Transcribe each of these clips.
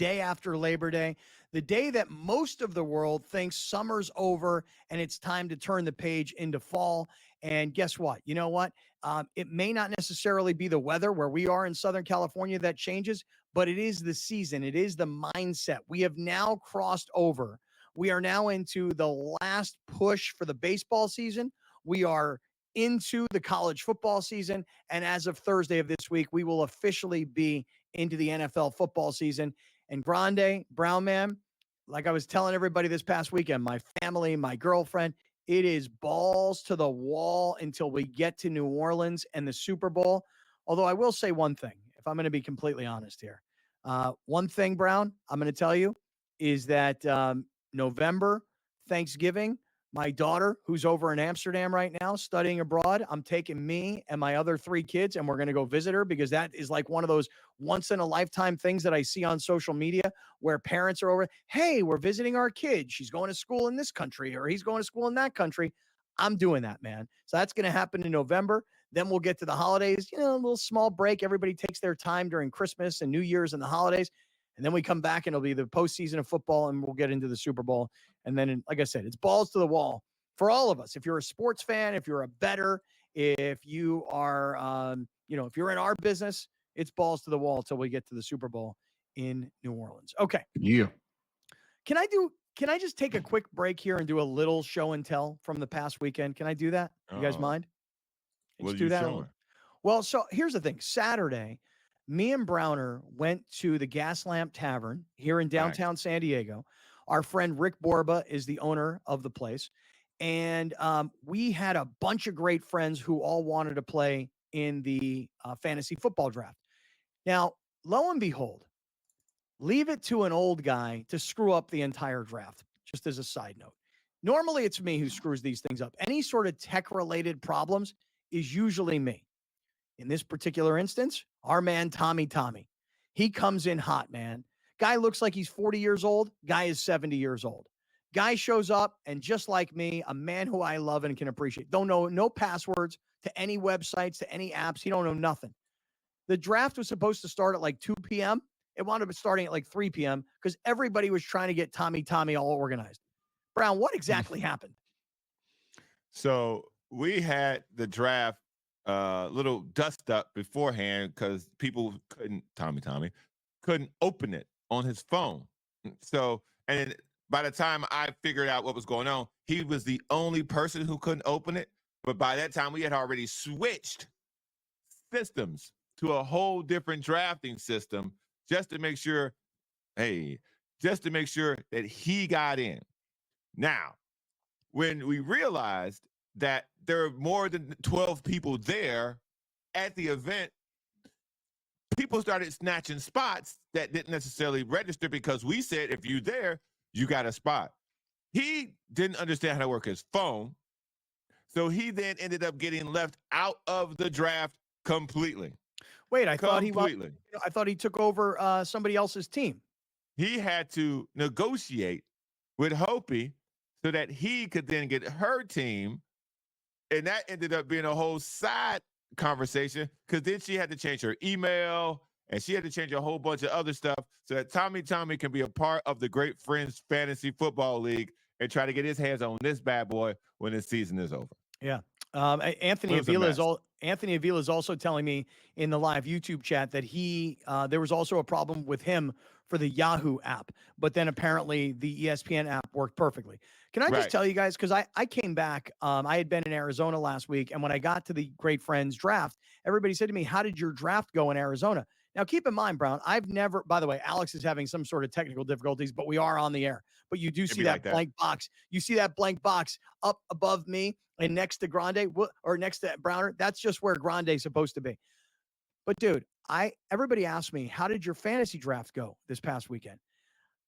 day after Labor Day, the day that most of the world thinks summer's over and it's time to turn the page into fall. And guess what? You know what? It may not necessarily be the weather where we are in Southern California that changes, but it is the season. It is the mindset. We have now crossed over. We are now into the last push for the baseball season. We are into the college football season. And as of Thursday of this week, we will officially be into the NFL football season. And Grande, Brown Man, like I was telling everybody this past weekend, my family, my girlfriend, it is balls to the wall until we get to New Orleans and the Super Bowl. Although I will say one thing, if I'm going to be completely honest here. One thing, Brown, I'm going to tell you is that November, Thanksgiving, my daughter, who's over in Amsterdam right now studying abroad, I'm taking me and my other 3 kids, and we're going to go visit her because that is like one of those once in a lifetime things that I see on social media where parents are over. Hey, we're visiting our kid. She's going to school in this country or he's going to school in that country. I'm doing that, man. So that's going to happen in November. Then we'll get to the holidays, a little small break. Everybody takes their time during Christmas and New Year's and the holidays. And then we come back and it'll be the postseason of football and we'll get into the Super Bowl. And then, like I said, it's balls to the wall for all of us. If you're a sports fan, if you're a bettor, if you are, if you're in our business, it's balls to the wall till we get to the Super Bowl in New Orleans. Okay. Yeah. Can I just take a quick break here and do a little show and tell from the past weekend? Can I do that? You guys mind? What are you showing? Well, so here's the thing. Saturday, me and Browner went to the Gaslamp Tavern here in downtown San Diego. Our friend Rick Borba is the owner of the place. And we had a bunch of great friends who all wanted to play in the fantasy football draft. Now, lo and behold, leave it to an old guy to screw up the entire draft, just as a side note. Normally, it's me who screws these things up. Any sort of tech-related problems is usually me. In this particular instance, our man, Tommy. He comes in hot, man. Guy looks like he's 40 years old. Guy is 70 years old. Guy shows up, and just like me, a man who I love and can appreciate. Don't know no passwords to any websites, to any apps. He don't know nothing. The draft was supposed to start at like 2 p.m. It wound up starting at like 3 p.m. because everybody was trying to get Tommy all organized. Brown, what exactly happened? So we had the draft little dust up beforehand because people Tommy couldn't open it on his phone. So, and by the time I figured out what was going on, he was the only person who couldn't open it. But by that time, we had already switched systems to a whole different drafting system just to make sure that he got in. Now, when we realized that there are more than 12 people there at the event, people started snatching spots that didn't necessarily register because we said, if you're there, you got a spot. He didn't understand how to work his phone. So he then ended up getting left out of the draft completely. Wait, I thought he took over somebody else's team. He had to negotiate with Hopi so that he could then get her team. And that ended up being a whole side conversation because then she had to change her email and she had to change a whole bunch of other stuff so that Tommy can be a part of the Great Friends Fantasy Football League and try to get his hands on this bad boy when his season is over. Yeah. Anthony Avila is also telling me in the live YouTube chat that there was also a problem with him for the Yahoo app, but then apparently the ESPN app worked perfectly. Can I just tell you guys, because I came back, I had been in Arizona last week, and when I got to the Great Friends draft, everybody said to me, how did your draft go in Arizona? Now, keep in mind, Brown, by the way, Alex is having some sort of technical difficulties, but we are on the air. But you do see that blank box. You see that blank box up above me and next to Grande or next to Browner. That's just where Grande is supposed to be. But, dude, everybody asked me, how did your fantasy draft go this past weekend?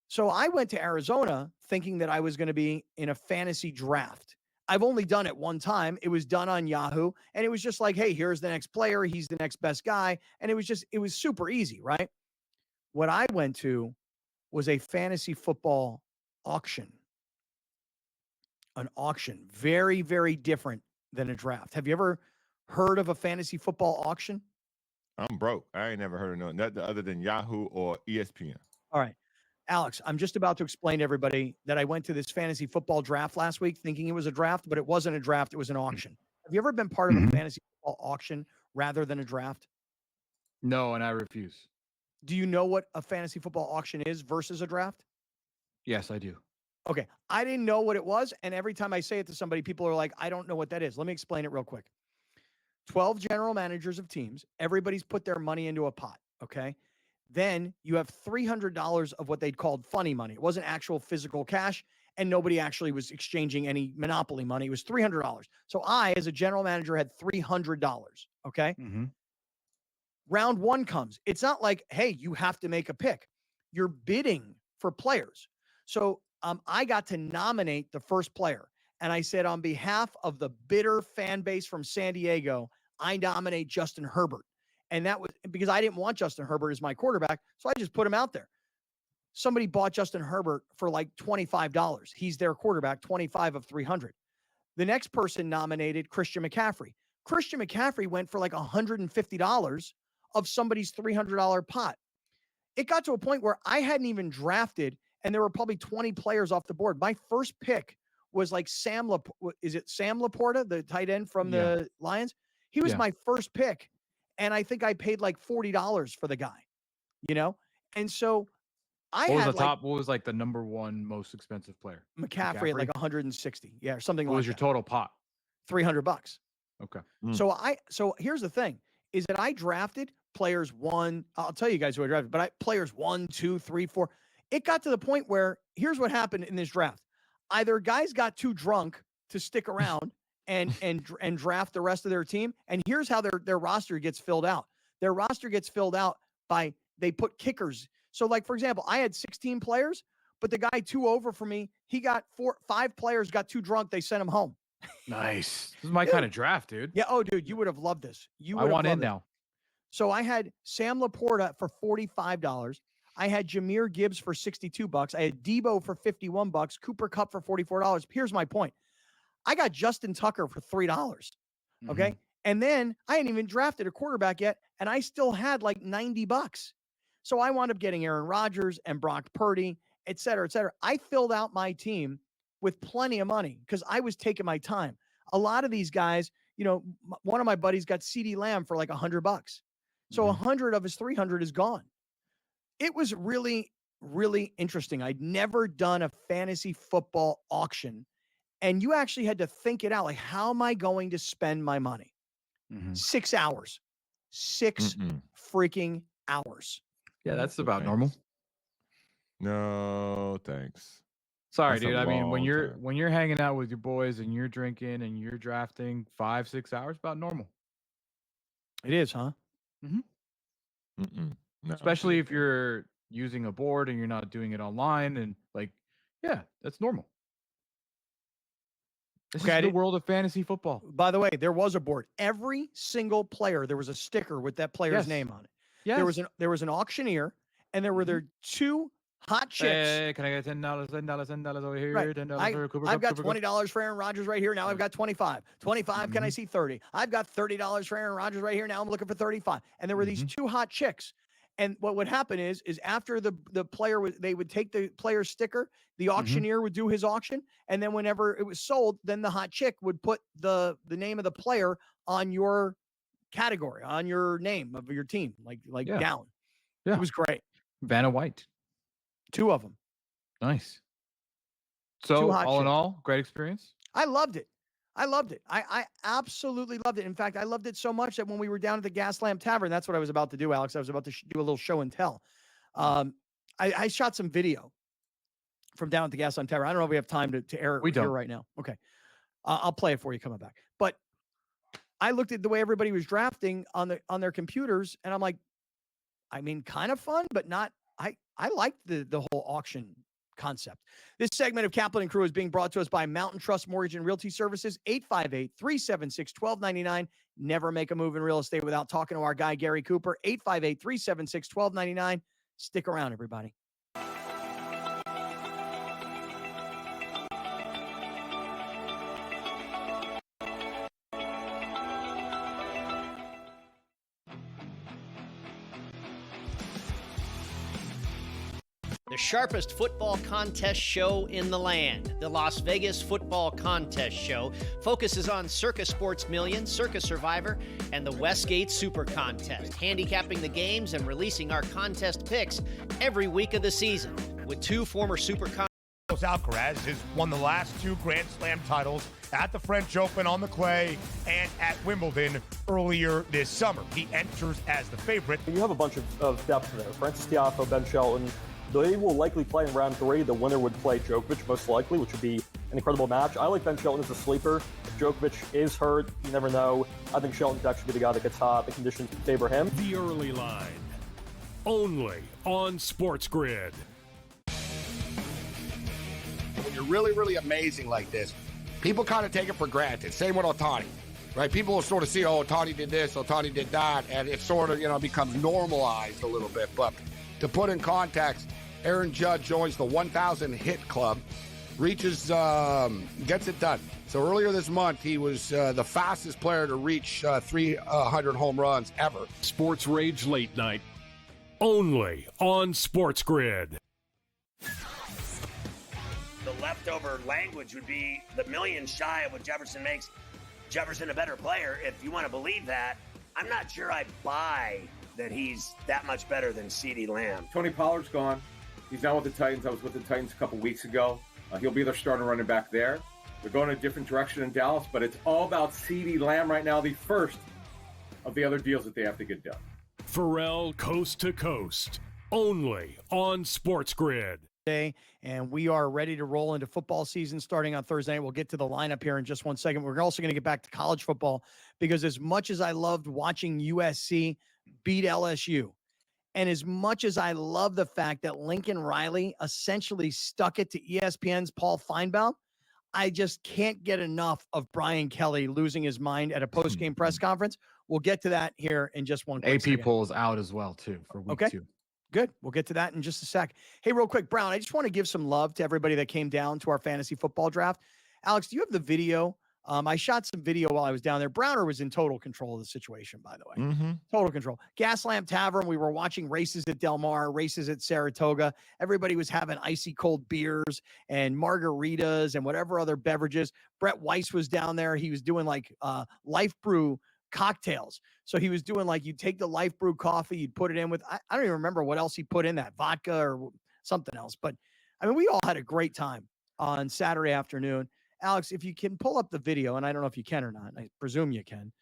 So I went to Arizona thinking that I was going to be in a fantasy draft. I've only done it one time. It was done on Yahoo, and it was just like, hey, here's the next player. He's the next best guy. And it was super easy, right? What I went to was a fantasy football auction. An auction. Very, very different than a draft. Have you ever heard of a fantasy football auction? I'm broke. I ain't never heard of nothing other than Yahoo or ESPN. All right. Alex, I'm just about to explain to everybody that I went to this fantasy football draft last week thinking it was a draft, but it wasn't a draft. It was an auction. Have you ever been part of a Mhm. fantasy football auction rather than a draft? No, and I refuse. Do you know what a fantasy football auction is versus a draft? Yes, I do. Okay. I didn't know what it was. And every time I say it to somebody, people are like, I don't know what that is. Let me explain it real quick. 12 general managers of teams. Everybody's put their money into a pot. Okay. Then you have $300 of what they'd called funny money. It wasn't actual physical cash, and nobody actually was exchanging any monopoly money. It was $300. So I, as a general manager, had $300. Okay. Mm-hmm. Round one comes. It's not like, hey, you have to make a pick. You're bidding for players. So I got to nominate the first player. And I said, on behalf of the bitter fan base from San Diego, I nominate Justin Herbert. And that was because I didn't want Justin Herbert as my quarterback. So I just put him out there. Somebody bought Justin Herbert for like $25. He's their quarterback, 25 of 300. The next person nominated Christian McCaffrey. Christian McCaffrey went for like $150 of somebody's $300 pot. It got to a point where I hadn't even drafted, and there were probably 20 players off the board. My first pick was like Sam Laporta, the tight end from the Lions? He was my first pick, and I think I paid like $40 for the guy, you know? And so I What was had the like top? What was like the number one most expensive player? McCaffrey at like 160, or something What like was your that. total pot? $300. Okay. So here's the thing: is that I drafted players one. I'll tell you guys who I drafted, but players 1, 2, 3, 4. It got to the point where here's what happened in this draft: either guys got too drunk to stick around and draft the rest of their team, and here's how their roster gets filled out. Their roster gets filled out by they put kickers. So, like for example, I had 16 players, but the guy 2 over for me, he got 5 players got too drunk. They sent him home. Nice. This is my kind of draft, dude. Yeah. Oh, dude, you would have loved this. I want in now. So I had Sam Laporta for $45. I had Jahmyr Gibbs for $62. I had Debo for $51. Cooper Kupp for $44. Here's my point. I got Justin Tucker for $3. Okay. Mhm. And then I hadn't even drafted a quarterback yet, and I still had like $90. So I wound up getting Aaron Rodgers and Brock Purdy, et cetera, et cetera. I filled out my team with plenty of money because I was taking my time. A lot of these guys, you know, one of my buddies got CeeDee Lamb for like $100. So 100 of his 300 is gone. It was really, really interesting. I'd never done a fantasy football auction, and you actually had to think it out. Like, how am I going to spend my money? 6 hours, 6 freaking hours. Yeah, that's about normal. No, thanks. Sorry, That's a dude. I mean, when long you're time. hanging out with your boys and you're drinking and you're drafting 5-6 hours, about normal. It is, huh? No, Especially if you're using a board and you're not doing it online, and like, yeah, that's normal. This is the world of fantasy football. By the way, there was a board. Every single player, there was a sticker with that player's name on it. Yes. There was an auctioneer, and there were there 2 hot chicks. Hey, can I get $10? $10 over here. Right. $10 for Cooper I've Kupp, got $20 for Aaron Rodgers right here. Now I've got 25. 25. Can I see 30? I've got $30 for Aaron Rodgers right here. Now I'm looking for 35. And there were these 2 hot chicks. And what would happen is after the player they would take the player's sticker, the auctioneer would do his auction, and then whenever it was sold, then the hot chick would put the name of the player on your category, on your name of your team, like down. Yeah. It was great. Vanna White. 2 of them. Nice. So 2 hot all in chicks. all, great experience. I loved it. I absolutely loved it. In fact, I loved it so much that when we were down at the Gaslamp Tavern, that's what I was about to do, Alex. I was about to do a little show and tell. I shot some video from down at the Gaslamp Tavern. I don't know if we have time to air it here right now. Okay. I'll play it for you coming back. But I looked at the way everybody was drafting on their computers, and I'm like, I mean, kind of fun, but not. I liked the whole auction concept. This segment of Kaplan and Crew is being brought to us by Mountain Trust Mortgage and Realty Services, 858-376-1299. Never make a move in real estate without talking to our guy, Gary Cooper, 858-376-1299. Stick around, everybody. The sharpest football contest show in the land, the Las Vegas Football Contest Show, focuses on Circus Sports Million, Circus Survivor, and the Westgate Super Contest, handicapping the games and releasing our contest picks every week of the season. With two former Super Alcaraz has won the last two Grand Slam titles at the French Open on the clay and at Wimbledon earlier this summer. He enters as the favorite. You have a bunch of depth there. Francis Tiafoe, Ben Shelton. They will likely play in round 3. The winner would play Djokovic, most likely, which would be an incredible match. I like Ben Shelton as a sleeper. If Djokovic is hurt, you never know. I think Shelton could actually be the guy that gets hot. The conditions favor him. The Early Line, only on Sports Grid. When you're really, really amazing like this, people kind of take it for granted. Same with Ohtani, right? People will sort of see, oh, Ohtani did this, Ohtani did that, and it sort of, becomes normalized a little bit. But to put in context, Aaron Judge joins the 1,000 hit club, reaches, gets it done. So earlier this month, he was the fastest player to reach 300 home runs ever. Sports Rage Late Night, only on Sports Grid. The leftover language would be the million shy of what Jefferson makes Jefferson a better player. If you want to believe that, I'm not sure I buy that he's that much better than CeeDee Lamb. Tony Pollard's gone. He's now with the Titans. I was with the Titans a couple weeks ago. He'll be their starting running back there. They're going a different direction in Dallas, but it's all about CeeDee Lamb right now, the first of the other deals that they have to get done. Pharrell Coast to Coast, only on Sports Grid. And we are ready to roll into football season starting on Thursday night. We'll get to the lineup here in just one second. We're also going to get back to college football because as much as I loved watching USC beat LSU, and as much as I love the fact that Lincoln Riley essentially stuck it to ESPN's Paul Feinbaum, I just can't get enough of Brian Kelly losing his mind at a post-game press conference. We'll get to that here in just one quick AP second. polls out as well, too, for week 2. Good. We'll get to that in just a sec. Hey, real quick, Brown, I just want to give some love to everybody that came down to our fantasy football draft. Alex, do you have the video? I shot some video while I was down there. Browner was in total control of the situation, by the way. Mm-hmm. Total control. Gaslamp Tavern, we were watching races at Del Mar, races at Saratoga. Everybody was having icy cold beers and margaritas and whatever other beverages. Brett Weiss was down there. He was doing like Life Brew cocktails. So he was doing like, you take the Life Brew coffee, you'd put it in with, I don't even remember what else he put in that, vodka or something else. But I mean, we all had a great time on Saturday afternoon. Alex, if you can pull up the video, and I don't know if you can or not, I presume you can,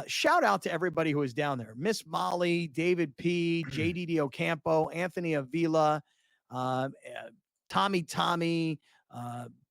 shout out to everybody who was down there. Miss Molly, David P., JDD Ocampo, Anthony Avila, Tommy,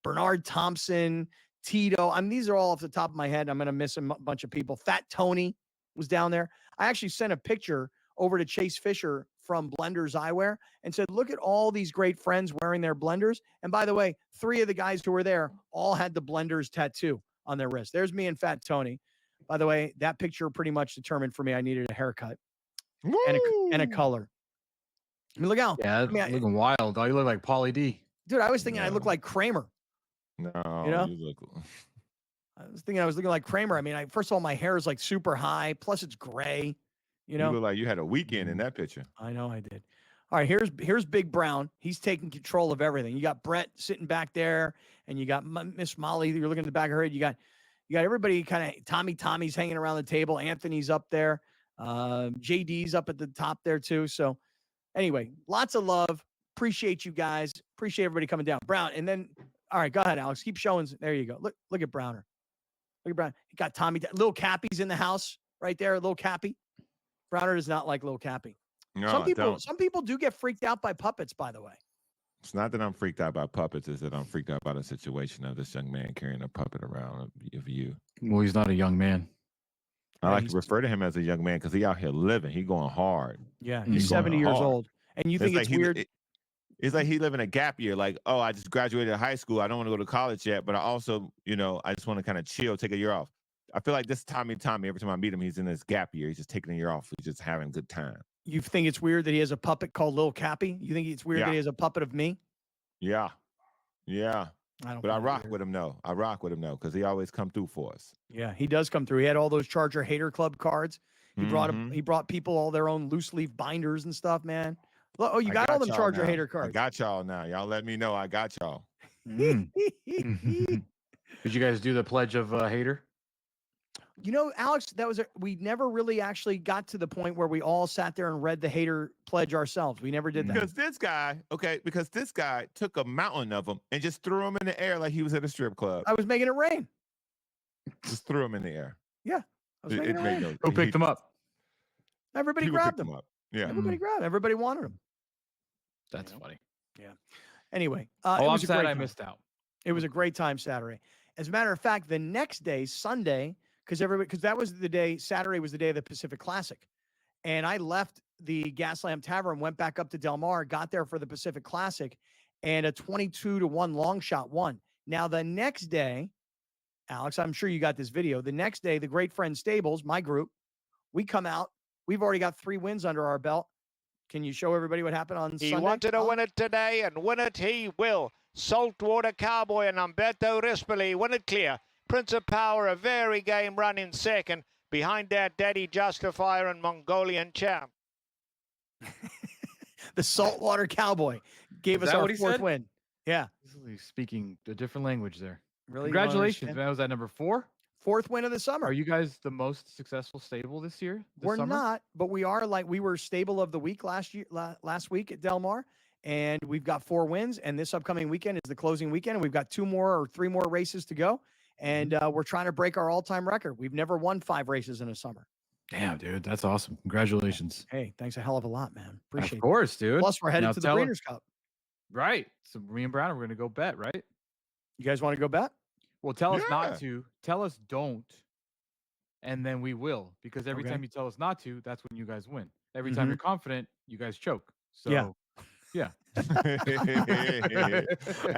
Bernard Thompson, Tito. I mean, these are all off the top of my head. I'm going to miss a bunch of people. Fat Tony was down there. I actually sent a picture over to Chase Fisher from Blenders Eyewear and said, look at all these great friends wearing their Blenders. And by the way, 3 of the guys who were there all had the Blenders tattoo on their wrist. There's me and Fat Tony. By the way, that picture pretty much determined for me I needed a haircut and a color. I mean, look out. Yeah, looking wild. Oh, you look like Pauly D. Dude, I was thinking I looked like Kramer. No, you know? you look... I was thinking I was looking like Kramer. I mean, first of all, my hair is like super high. Plus it's gray. You know, you look like you had a weekend in that picture. I know I did. All right, here's Big Brown. He's taking control of everything. You got Brett sitting back there, and you got Miss Molly. You're looking at the back of her head. You got everybody kind of Tommy's hanging around the table. Anthony's up there. JD's up at the top there too. So anyway, lots of love. Appreciate you guys. Appreciate everybody coming down. Brown, and then all right, go ahead, Alex. Keep showing. There you go. Look at Browner. Look at Brown. He got Tommy. Little Cappy's in the house right there. Little Cappy. Browner does not like Little Cappy. No, some people do get freaked out by puppets, by the way. It's not that I'm freaked out by puppets, it's that I'm freaked out by the situation of this young man carrying a puppet around of you. Well, he's not a young man. I like to refer to him as a young man because he out here living. He going hard. Yeah, he's 70 years old. And you think it's weird? It's like he living a gap year. Like, oh, I just graduated high school. I don't want to go to college yet, but I also, I just want to kind of chill, take a year off. I feel like this Tommy, every time I meet him, he's in this gap year. He's just taking a year off. He's just having a good time. You think it's weird that he has a puppet called Lil Cappy? You think it's weird that he has a puppet of me? Yeah. I rock weird. with him, though. I rock with him, though, because he always come through for us. Yeah, he does come through. He had all those Charger Hater Club cards. He brought people all their own loose leaf binders and stuff, man. Oh, you I got all them y'all Charger now. hater I cards. got y'all now. Y'all let me know I got y'all. Did you guys do the pledge of hater? You know, Alex, we never really actually got to the point where we all sat there and read the hater pledge ourselves. We never did that. Because this guy took a mountain of them and just threw them in the air like he was at a strip club. I was making it rain. Just threw them in the air. Yeah. I was making it rain. Who picked them up? Everybody People grabbed picked them. up. Yeah. Everybody grabbed them. Everybody wanted them. That's funny. Yeah. Anyway. It I'm was a sad great I time. missed out. It was a great time Saturday. As a matter of fact, the next day, Sunday, because that was the day, Saturday was the day of the Pacific Classic. And I left the Gaslamp Tavern, went back up to Del Mar, got there for the Pacific Classic, and a 22-1 long shot won. Now, the next day, Alex, I'm sure you got this video. The next day, the Great Friends Stables, my group, we come out. We've already got 3 wins under our belt. Can you show everybody what happened on Sunday? He wanted to win it today, and win it he will. Saltwater Cowboy and Umberto Rispoli win it clear. Prince of Power, a very game run in second. Behind that, Daddy Justifier and Mongolian Champ. The Saltwater Cowboy gave Is us that our what he 4th said? win. Yeah. He's speaking a different language there. Really? You don't Congratulations, understand? man. Was that number 4? 4th win of the summer. Are you guys the most successful stable this year? We're not, but we are we were stable of the week last week at Del Mar, and we've got 4 wins. And this upcoming weekend is the closing weekend. And we've got 2 more or 3 more races to go. And we're trying to break our all-time record. We've never won 5 races in a summer. Damn, dude, that's awesome. Congratulations. Hey, thanks a hell of a lot, man. Appreciate it. Of course, dude. Plus, we're headed Now to the tell Breeders' Cup. Right. So me and Brown are going to go bet, right? You guys want to go bet? Well, tell us Yeah. not to. Tell us don't. And then we will. Because every Okay. time you tell us not to, that's when you guys win. Every time Mhm. you're confident, you guys choke. So Yeah. yeah.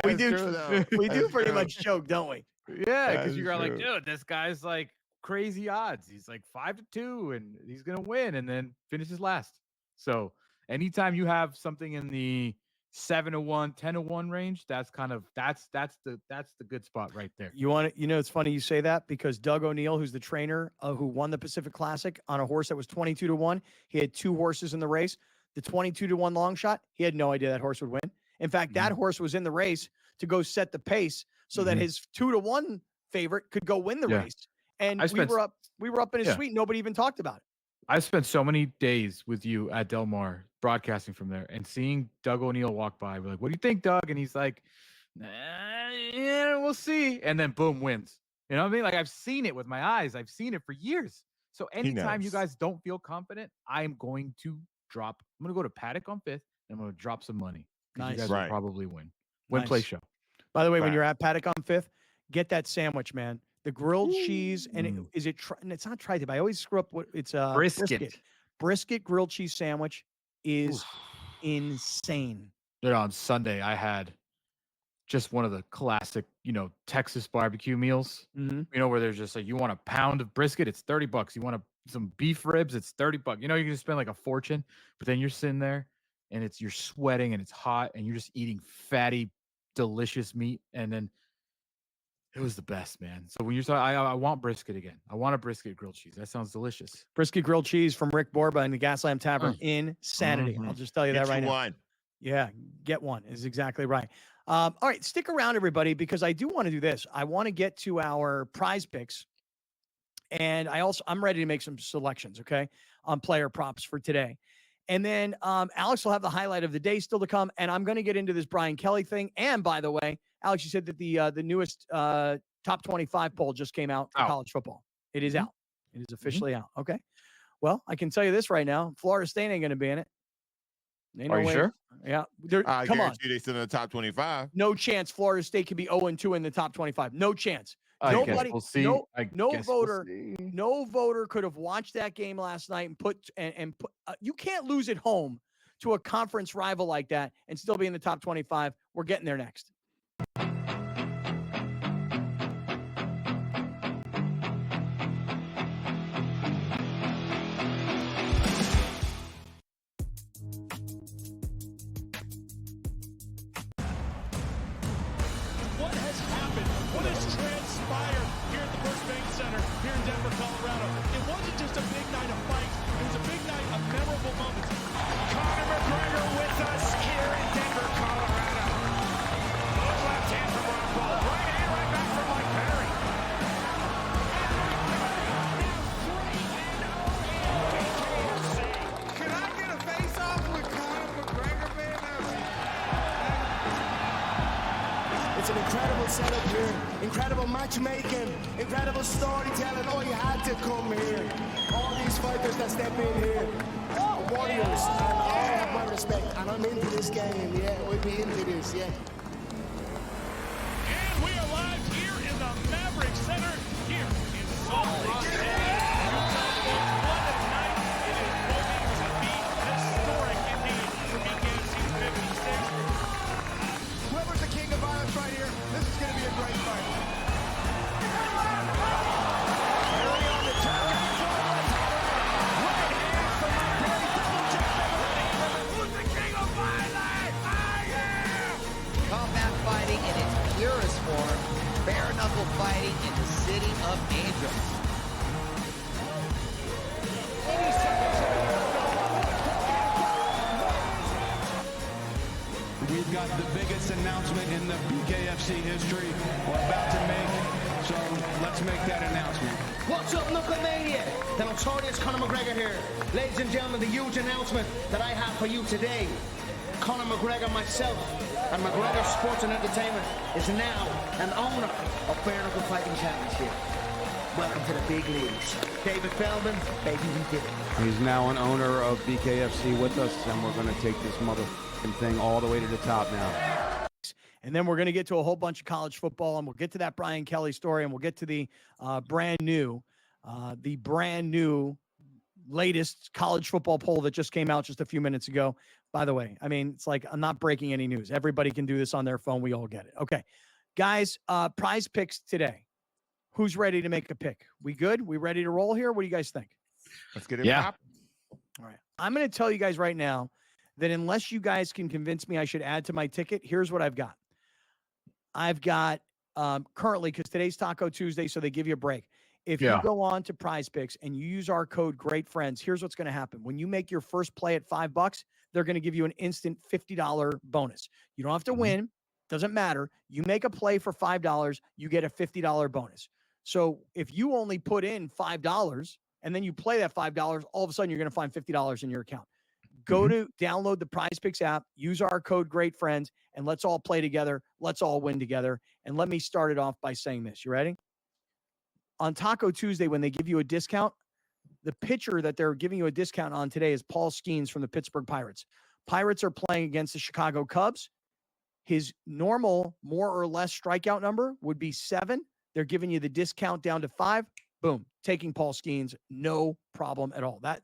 We do. true, though. We do That's pretty true. much joke, don't we? Yeah, because That you're is like, true. dude, this guy's like crazy odds. He's like 5-2 and he's gonna win and then finishes last. So anytime you have something in the 7-1, 10-1 range, that's the good spot right there. You want to, it's funny you say that because Doug O'Neill, who's the trainer who won the Pacific Classic on a horse that was 22-1, he had 2 horses in the race. The 22-1 long shot, he had no idea that horse would win. In fact, that horse was in the race to go set the pace so that his 2-1 favorite could go win the Yeah. race. And I we spent- were up in his Yeah. suite. Nobody even talked about it. I've spent so many days with you at Del Mar broadcasting from there and seeing Doug O'Neill walk by. We're like, what do you think, Doug? And he's like, yeah, we'll see. And then boom, wins. You know what I mean? Like I've seen it with my eyes. I've seen it for years. So anytime you knows. guys don't feel confident, I'm going to go to Paddock on 5th and I'm going to drop some money. 'Cause Nice. You guys Right. will probably win. Win play Nice. show. By the way, when Facts. you're at Paddock on 5th, get that sandwich, man. The grilled cheese, and it's not tri-tip. I always screw up what it's Brisket. Brisket grilled cheese sandwich is insane. Dude, on Sunday, I had just one of the classic, Texas barbecue meals. Mm-hmm. Where there's just like, you want a pound of brisket, it's $30. You want some beef ribs, it's $30. You can spend like a fortune, but then you're sitting there and you're sweating and it's hot and you're just eating fatty, delicious meat. And then it was the best, man. So when you're talking, I want brisket again. I want a brisket grilled cheese. That sounds delicious. Brisket grilled cheese from Rick Borba in the Gaslamp Tavern. Insanity. I'll just tell you that Get right you now. one. Yeah, get one is exactly right. All right, stick around, everybody, because I do want to do this. I want to get to our prize picks, and I'm ready to make some selections, okay, on player props for today. And then Alex will have the highlight of the day still to come, and I'm going to get into this Brian Kelly thing. And by the way, Alex, you said that the newest top 25 poll just came out for college football. It is out. It is officially out. Okay. Well, I can tell you this right now: Florida State ain't going to be in it. Ain't Are no you way. sure? Yeah. I Come on. guarantee they still in the top 25. No chance Florida State can be 0-2 in the top 25. No chance. I guess Nobody, we'll see. no, I no guess we'll voter, see. no voter could have watched that game last night and put. You can't lose at home to a conference rival like that and still be in the top 25. We're getting there next. What has happened? What has transpired here at the First Bank Center here in Denver, Colorado? It wasn't just a big night of fights. It was a big night of memorable moments. Conor McGregor with us here in Denver, Colorado. Look left hand from Ron Paul. Right hand, right back from Mike Perry. Can I get a face-off with Conor McGregor, man? It's an incredible setup here, incredible matchmaking, incredible storytelling. Oh, you had to come here. All these fighters that step in here, warriors, and all have my respect. And I'm into this game, yeah. We'll be into this, yeah. And we are live here in the Maverick Center here in Salt Lake City. What a night. It is proving to be historic indeed for BKFC 56. Whoever's the king of violence right here, this is going to be a great fight. Combat fighting in its purest form, bare knuckle fighting in the city of angels. We've got the biggest announcement in the BKFC history we're about to make, so let's make that announcement. What's up, Knucklemania? The notorious Conor McGregor here. Ladies and gentlemen, the huge announcement that I have for you today. Conor McGregor, myself, and McGregor Sports and Entertainment is now an owner of Bare Knuckle Fighting Championship. Welcome to the big leagues. David Feldman, baby, we did it. He's now an owner of BKFC with us, and we're going to take this motherfucking thing all the way to the top now. And then we're going to get to a whole bunch of college football, and we'll get to that Brian Kelly story, and we'll get to the brand new latest college football poll that just came out just a few minutes ago. By the way, I mean, it's like I'm not breaking any news. Everybody can do this on their phone. We all get it. Okay, guys, prize picks today. Who's ready to make a pick? We good? We ready to roll here? What do you guys think? Let's get it. Yeah. All right. I'm going to tell you guys right now that unless you guys can convince me I should add to my ticket, here's what I've got. I've got currently, because today's Taco Tuesday, so they give you a break. If you go on to Prize Picks and you use our code Great Friends, here's what's going to happen. When you make your first play at $5, they're going to give you an instant $50 bonus. You don't have to win. Doesn't matter. You make a play for $5, you get a $50 bonus. So if you only put in $5 and then you play that $5, all of a sudden you're going to find $50 in your account. Go to download the Prize Picks app, use our code Great Friends, and let's all play together. Let's all win together. And let me start it off by saying this. You ready? On Taco Tuesday, when they give you a discount, the pitcher that they're giving you a discount on today is Paul Skeens from the Pittsburgh Pirates. Pirates are playing against the Chicago Cubs. His normal more or less strikeout number would be 7. They're giving you the discount down to 5. Boom. Taking Paul Skeens, no problem at all. That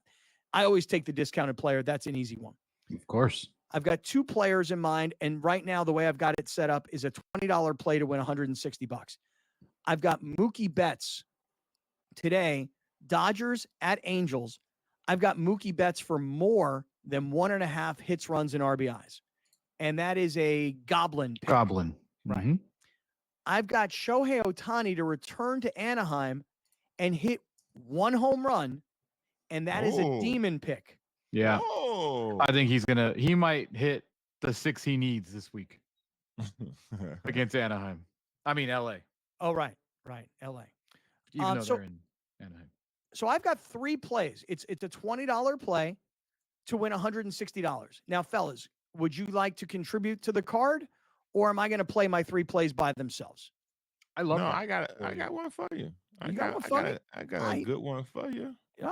I always take the discounted player. That's an easy one. Of course. I've got 2 players in mind, and right now the way I've got it set up is a $20 play to win $160. I've got Mookie Betts today, Dodgers at Angels. I've got Mookie Betts for more than 1.5 hits, runs, and RBIs. And that is a goblin pick. Goblin. Right. I've got Shohei Ohtani to return to Anaheim and hit 1 home run, and that is a demon pick. Yeah. I think he might hit the 6 he needs this week against Anaheim. I mean, LA. Oh, right. LA. Even though they're in Anaheim. So I've got 3 plays. It's a $20 play to win $160. Now, fellas, would you like to contribute to the card, or am I going to play my 3 plays by themselves? I love No, that. I got one for you. I got one for me? I got a good one for you. All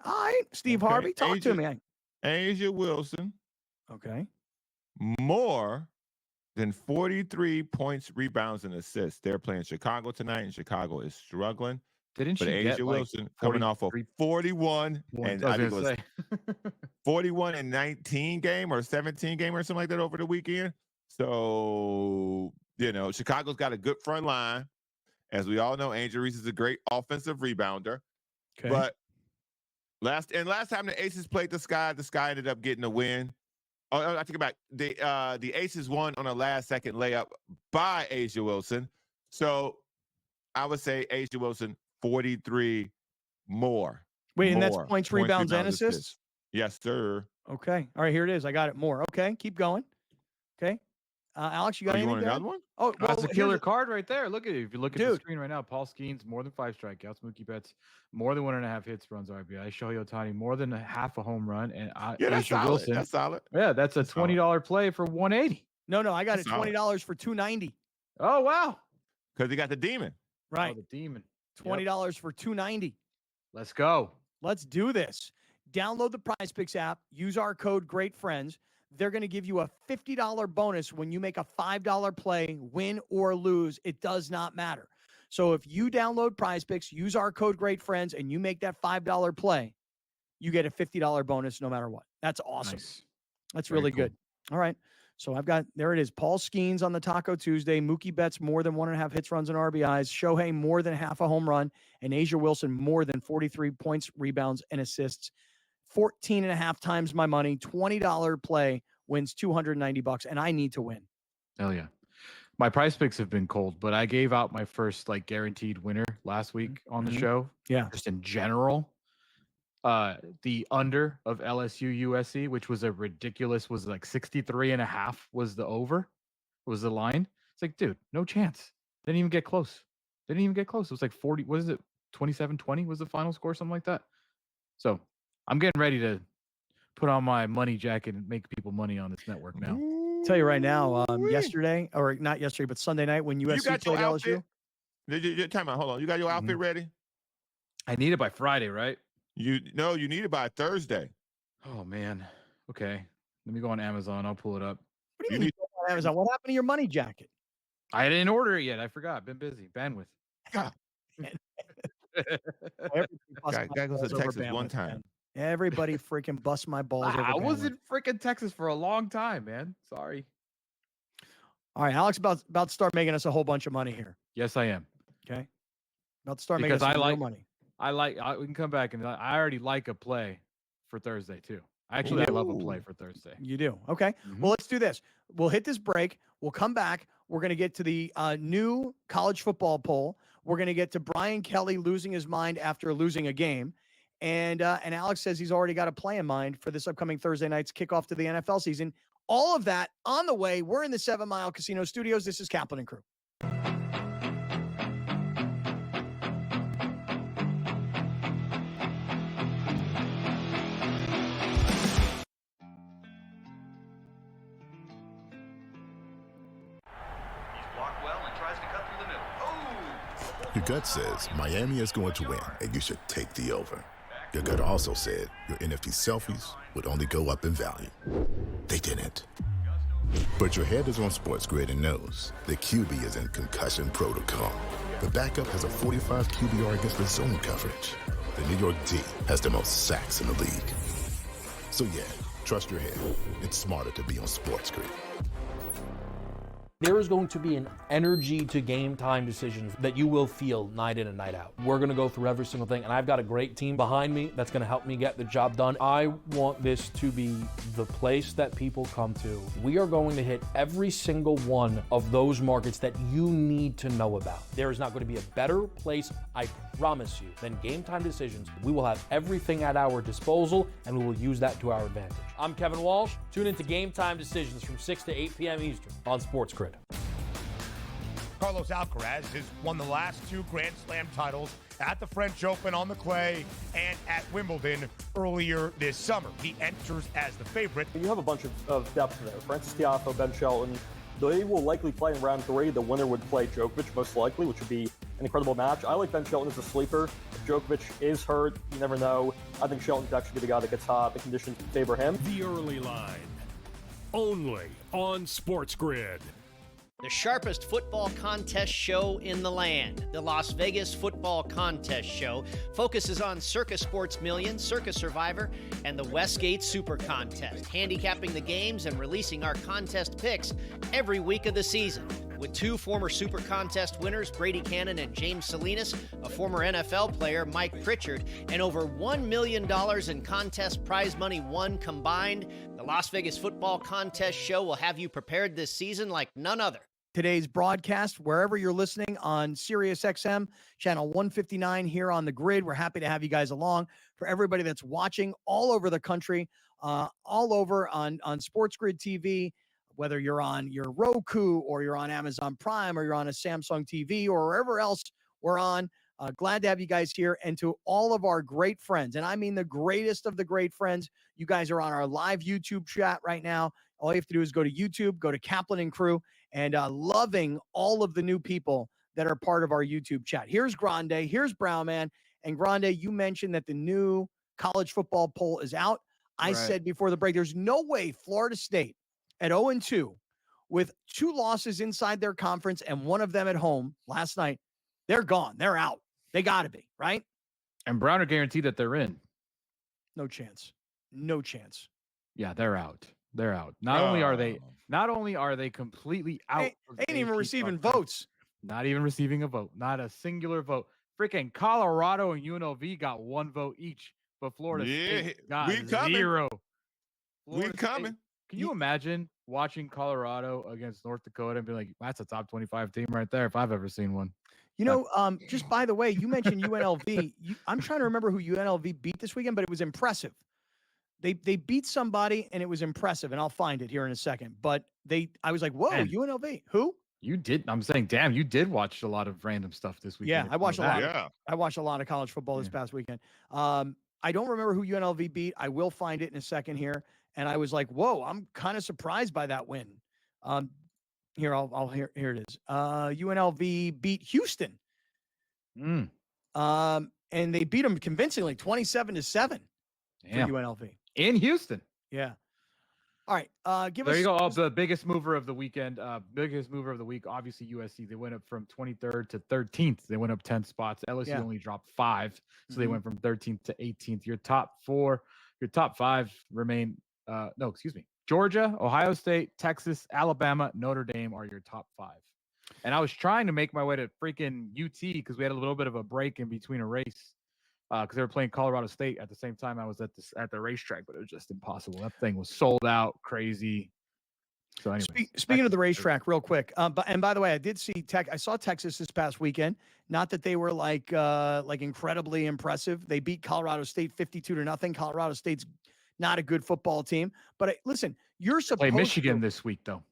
right. Steve Harvey, talk to me. Asia Wilson. Okay. More than 43 points, rebounds, and assists. They're playing Chicago tonight, and Chicago is struggling. Didn't But she Asia get Wilson like coming off of 41 and I think it was 41 and 19 game or 17 game or something like that over the weekend. So, Chicago's got a good front line. As we all know, Angel Reese is a great offensive rebounder. Okay. But last time the Aces played the Sky ended up getting a win. Oh, I take it back. The Aces won on a last-second layup by Asia Wilson. So I would say Asia Wilson 43 more. Wait, and that's points, rebounds, and assists? Yes, sir. Okay. All right, here it is. I got it more. Okay, keep going. Okay. Alex, you got you anything want to add? another one? Oh, well, That's a here's killer card right there. Look at it. If you look at the Dude. screen right now, Paul Skeens, more than 5 strikeouts. Mookie Betts, more than 1.5 hits, runs, RBI. Shohei Ohtani, more than half a home run. And Yeah, that's Asia solid. Wilson. That's solid. Yeah, that's a That's solid. $20 play for 180. No, I got it. That's solid. $20 for $290. Oh, wow. Because he got the demon. Right. Oh, the demon. $20 for $290. Let's go. Let's do this. Download the Prize Picks app. Use our code GreatFriends. They're going to give you a $50 bonus when you make a $5 play, win or lose. It does not matter. So if you download Prize Picks, use our code GreatFriends, and you make that $5 play, you get a $50 bonus no matter what. That's awesome. Nice. That's Very really cool. good. All right. So there it is. Paul Skeens on the Taco Tuesday. Mookie Betts more than 1.5 hits, runs, and RBIs. Shohei more than half a home run. And Asia Wilson more than 43 points, rebounds, and assists. 14.5 times my money. $20 play wins $290, and I need to win. Hell yeah. My Prize Picks have been cold, but I gave out my first guaranteed winner last week on the show. Yeah. Just in general. The under of LSU USC, which was a ridiculous, was 63.5 was the over, was the line. It's like, dude, no chance. Didn't even get close. It was like 40. What is it? 27-20 was the final score, something like that. So I'm getting ready to put on my money jacket and make people money on this network now. Tell you right now, yesterday, or not yesterday, but Sunday night when USC got your played outfit? LSU. Time out. Hold on. You got your outfit ready? I need it by Friday, right? You need it by Thursday. Oh man. Okay. Let me go on Amazon. I'll pull it up. What do you mean on Amazon? What happened to your money jacket? I didn't order it yet. I forgot. Been busy. Bandwidth. Guy goes to Texas one time. Everybody freaking busts my balls over I was bandwidth. in freaking Texas for a long time, man. Sorry. All right, Alex, about to start making us a whole bunch of money here. Yes, I am. Okay. About to start Because making us I some like real money. we can come back and I already like a play for Thursday too. Actually, I love a play for Thursday. You do. Okay. Well, let's do this. We'll hit this break. We'll come back. We're going to get to the new college football poll. We're going to get to Brian Kelly losing his mind after losing a game. And Alex says he's already got a play in mind for this upcoming Thursday night's kickoff to the NFL season. All of that on the way. We're in the 7 Mile Casino Studios. This is Kaplan and Crew. Your gut says Miami is going to win, and you should take the over. Your gut also said your NFT selfies would only go up in value. They didn't. But your head is on Sports Grid and knows the QB is in concussion protocol. The backup has a 45 QBR against the zone coverage. The New York D has the most sacks in the league. So yeah, trust your head. It's smarter to be on Sports Grid. There is going to be an energy to game time decisions that you will feel night in and night out. We're going to go through every single thing, and I've got a great team behind me that's going to help me get the job done. I want this to be the place that people come to. We are going to hit every single one of those markets that you need to know about. There is not going to be a better place, I promise you, than Game Time Decisions. We will have everything at our disposal, and we will use that to our advantage. I'm Kevin Walsh. Tune into Game Time Decisions from 6 to 8 p.m. Eastern on Sports Grid. Carlos Alcaraz has won the last 2 Grand Slam titles at the French Open on the clay and at Wimbledon earlier this summer. He enters as the favorite. You have a bunch of depth there. Francis Tiafoe, Ben Shelton. They will likely play in round 3. The winner would play Djokovic, most likely, which would be an incredible match. I like Ben Shelton as a sleeper. If Djokovic is hurt, you never know. I think Shelton could actually be the guy that gets hot. The conditions favor him. The Early Line, only on Sports Grid. The sharpest football contest show in the land, the Las Vegas Football Contest Show, focuses on Circus Sports Million, Circus Survivor, and the Westgate Super Contest, handicapping the games and releasing our contest picks every week of the season. With 2 former Super Contest winners, Brady Cannon and James Salinas, a former NFL player, Mike Pritchard, and over $1 million in contest prize money won combined, the Las Vegas Football Contest Show will have you prepared this season like none other. today's broadcast wherever you're listening on Sirius XM, channel 159 here on the grid. We're happy to have you guys along. For everybody that's watching all over the country, all over on Sports Grid TV, whether you're on your Roku or you're on Amazon Prime or you're on a Samsung TV or wherever else we're on. Glad to have you guys here. And to all of our great friends, and I mean the greatest of the great friends, you guys are on our live YouTube chat right now. All you have to do is go to YouTube, go to Kaplan and Crew, and loving all of the new people that are part of our YouTube chat. Here's Grande, here's Brownman. And Grande, you mentioned that the new college football poll is out. I Right. said before the break, there's no way Florida State at 0-2 with 2 losses inside their conference and one of them at home last night, they're gone. They're out. They got to be, right? And Browner guaranteed that they're in. No chance. No chance. Yeah, they're out. They're out. Not only are they completely out. of the Ain't even AP receiving conference, votes. Not even receiving a vote. Not a singular vote. Freaking Colorado and UNLV got 1 vote each, but Florida State got we coming. 0. We Florida State- coming. Can you imagine watching Colorado against North Dakota and be like, that's a top 25 team right there if I've ever seen one? You know, just by the way, you mentioned UNLV. I'm trying to remember who UNLV beat this weekend, but it was impressive. They beat somebody and it was impressive, and I'll find it here in a second. But I was like, whoa, Man. UNLV, who? You did. I'm saying, damn, you did watch a lot of random stuff this weekend. Yeah, I watched a lot. Yeah. I watched a lot of college football this past weekend. I don't remember who UNLV beat. I will find it in a second here. And I was like, whoa, I'm kind of surprised by that win. Here it is. UNLV beat Houston. Mm. And they beat them convincingly, 27-7 Damn. for UNLV. In Houston. Yeah. All right. Give There us. you go. Oh, the biggest mover of the weekend. Biggest mover of the week, obviously USC. They went up from 23rd to 13th. They went up 10 spots. LSU Yeah. only dropped 5, so they Mhm. went from 13th to 18th. Your top 5 remain. No, excuse me. Georgia, Ohio State, Texas, Alabama, Notre Dame are your top 5. And I was trying to make my way to freaking UT because we had a little bit of a break in between a race because they were playing Colorado State at the same time I was at the racetrack, but it was just impossible. That thing was sold out, crazy. So anyway, Speaking of the racetrack, real quick. And by the way, I did see I saw Texas this past weekend. Not that they were like incredibly impressive. They beat Colorado State 52-0. Colorado State's not a good football team. But listen, you're supposed play Michigan to, this week though.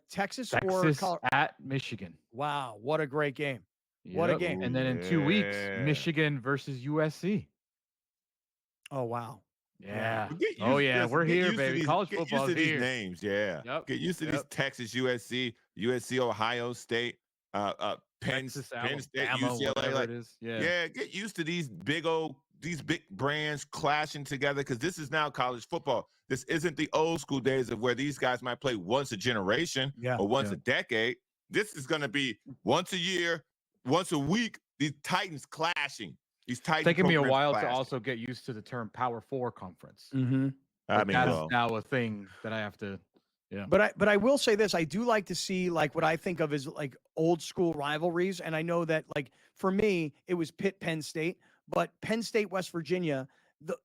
Texas or Texas Colorado. at Michigan. Wow, what a great game! What a Yep. game! And then in 2 weeks, Yeah. Michigan versus USC. Oh wow. Yeah. Get Oh used- yeah, listen, we're get here, used to baby. these- College get used football's to these here. names, yeah. Yep. Get used to these Yep. Texas, USC, Ohio State, Penn Texas, State, Alabama, UCLA. whatever Like, it is. Yeah. get used to these big brands clashing together because this is now college football. This isn't the old school days of where these guys might play once a generation or once Yeah. a decade. This is going to be once a year, once a week. These Titans clashing. These Titans Taking me a programs while to clashing. also get used to the term Power 4 conference. Mm-hmm. I mean, that is well, now a thing that I have to. Yeah. But I will say this: I do like to see like what I think of as like old school rivalries, and I know that like for me it was Pitt Penn State, but Penn State West Virginia.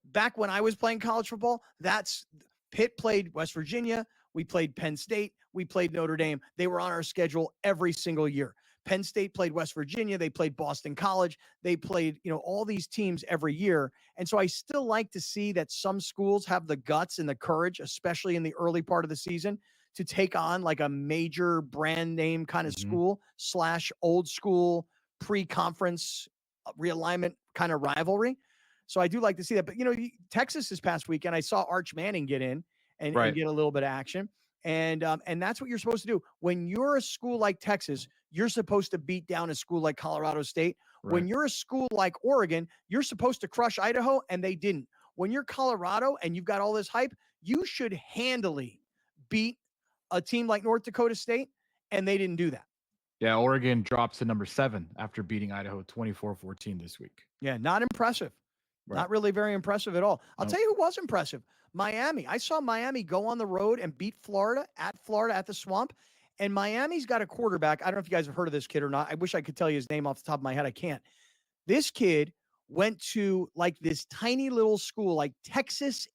Back when I was playing college football, that's Pitt played West Virginia, we played Penn State, we played Notre Dame. They were on our schedule every single year. Penn State played West Virginia, they played Boston College, they played, all these teams every year. And so I still like to see that some schools have the guts and the courage, especially in the early part of the season, to take on like a major brand name kind of school / old school pre-conference realignment kind of rivalry. So I do like to see that. But, Texas this past weekend, I saw Arch Manning get in and get a little bit of action. And that's what you're supposed to do. When you're a school like Texas, you're supposed to beat down a school like Colorado State. When you're a school like Oregon, you're supposed to crush Idaho, and they didn't. When you're Colorado and you've got all this hype, you should handily beat a team like North Dakota State, and they didn't do that. Yeah, Oregon drops to number 7 after beating Idaho 24-14 this week. Yeah, not impressive. Not really very impressive at all. I'll tell you who was impressive. Miami. I saw Miami go on the road and beat Florida at the Swamp. And Miami's got a quarterback. I don't know if you guys have heard of this kid or not. I wish I could tell you his name off the top of my head. I can't. This kid went to like this tiny little school, like Texas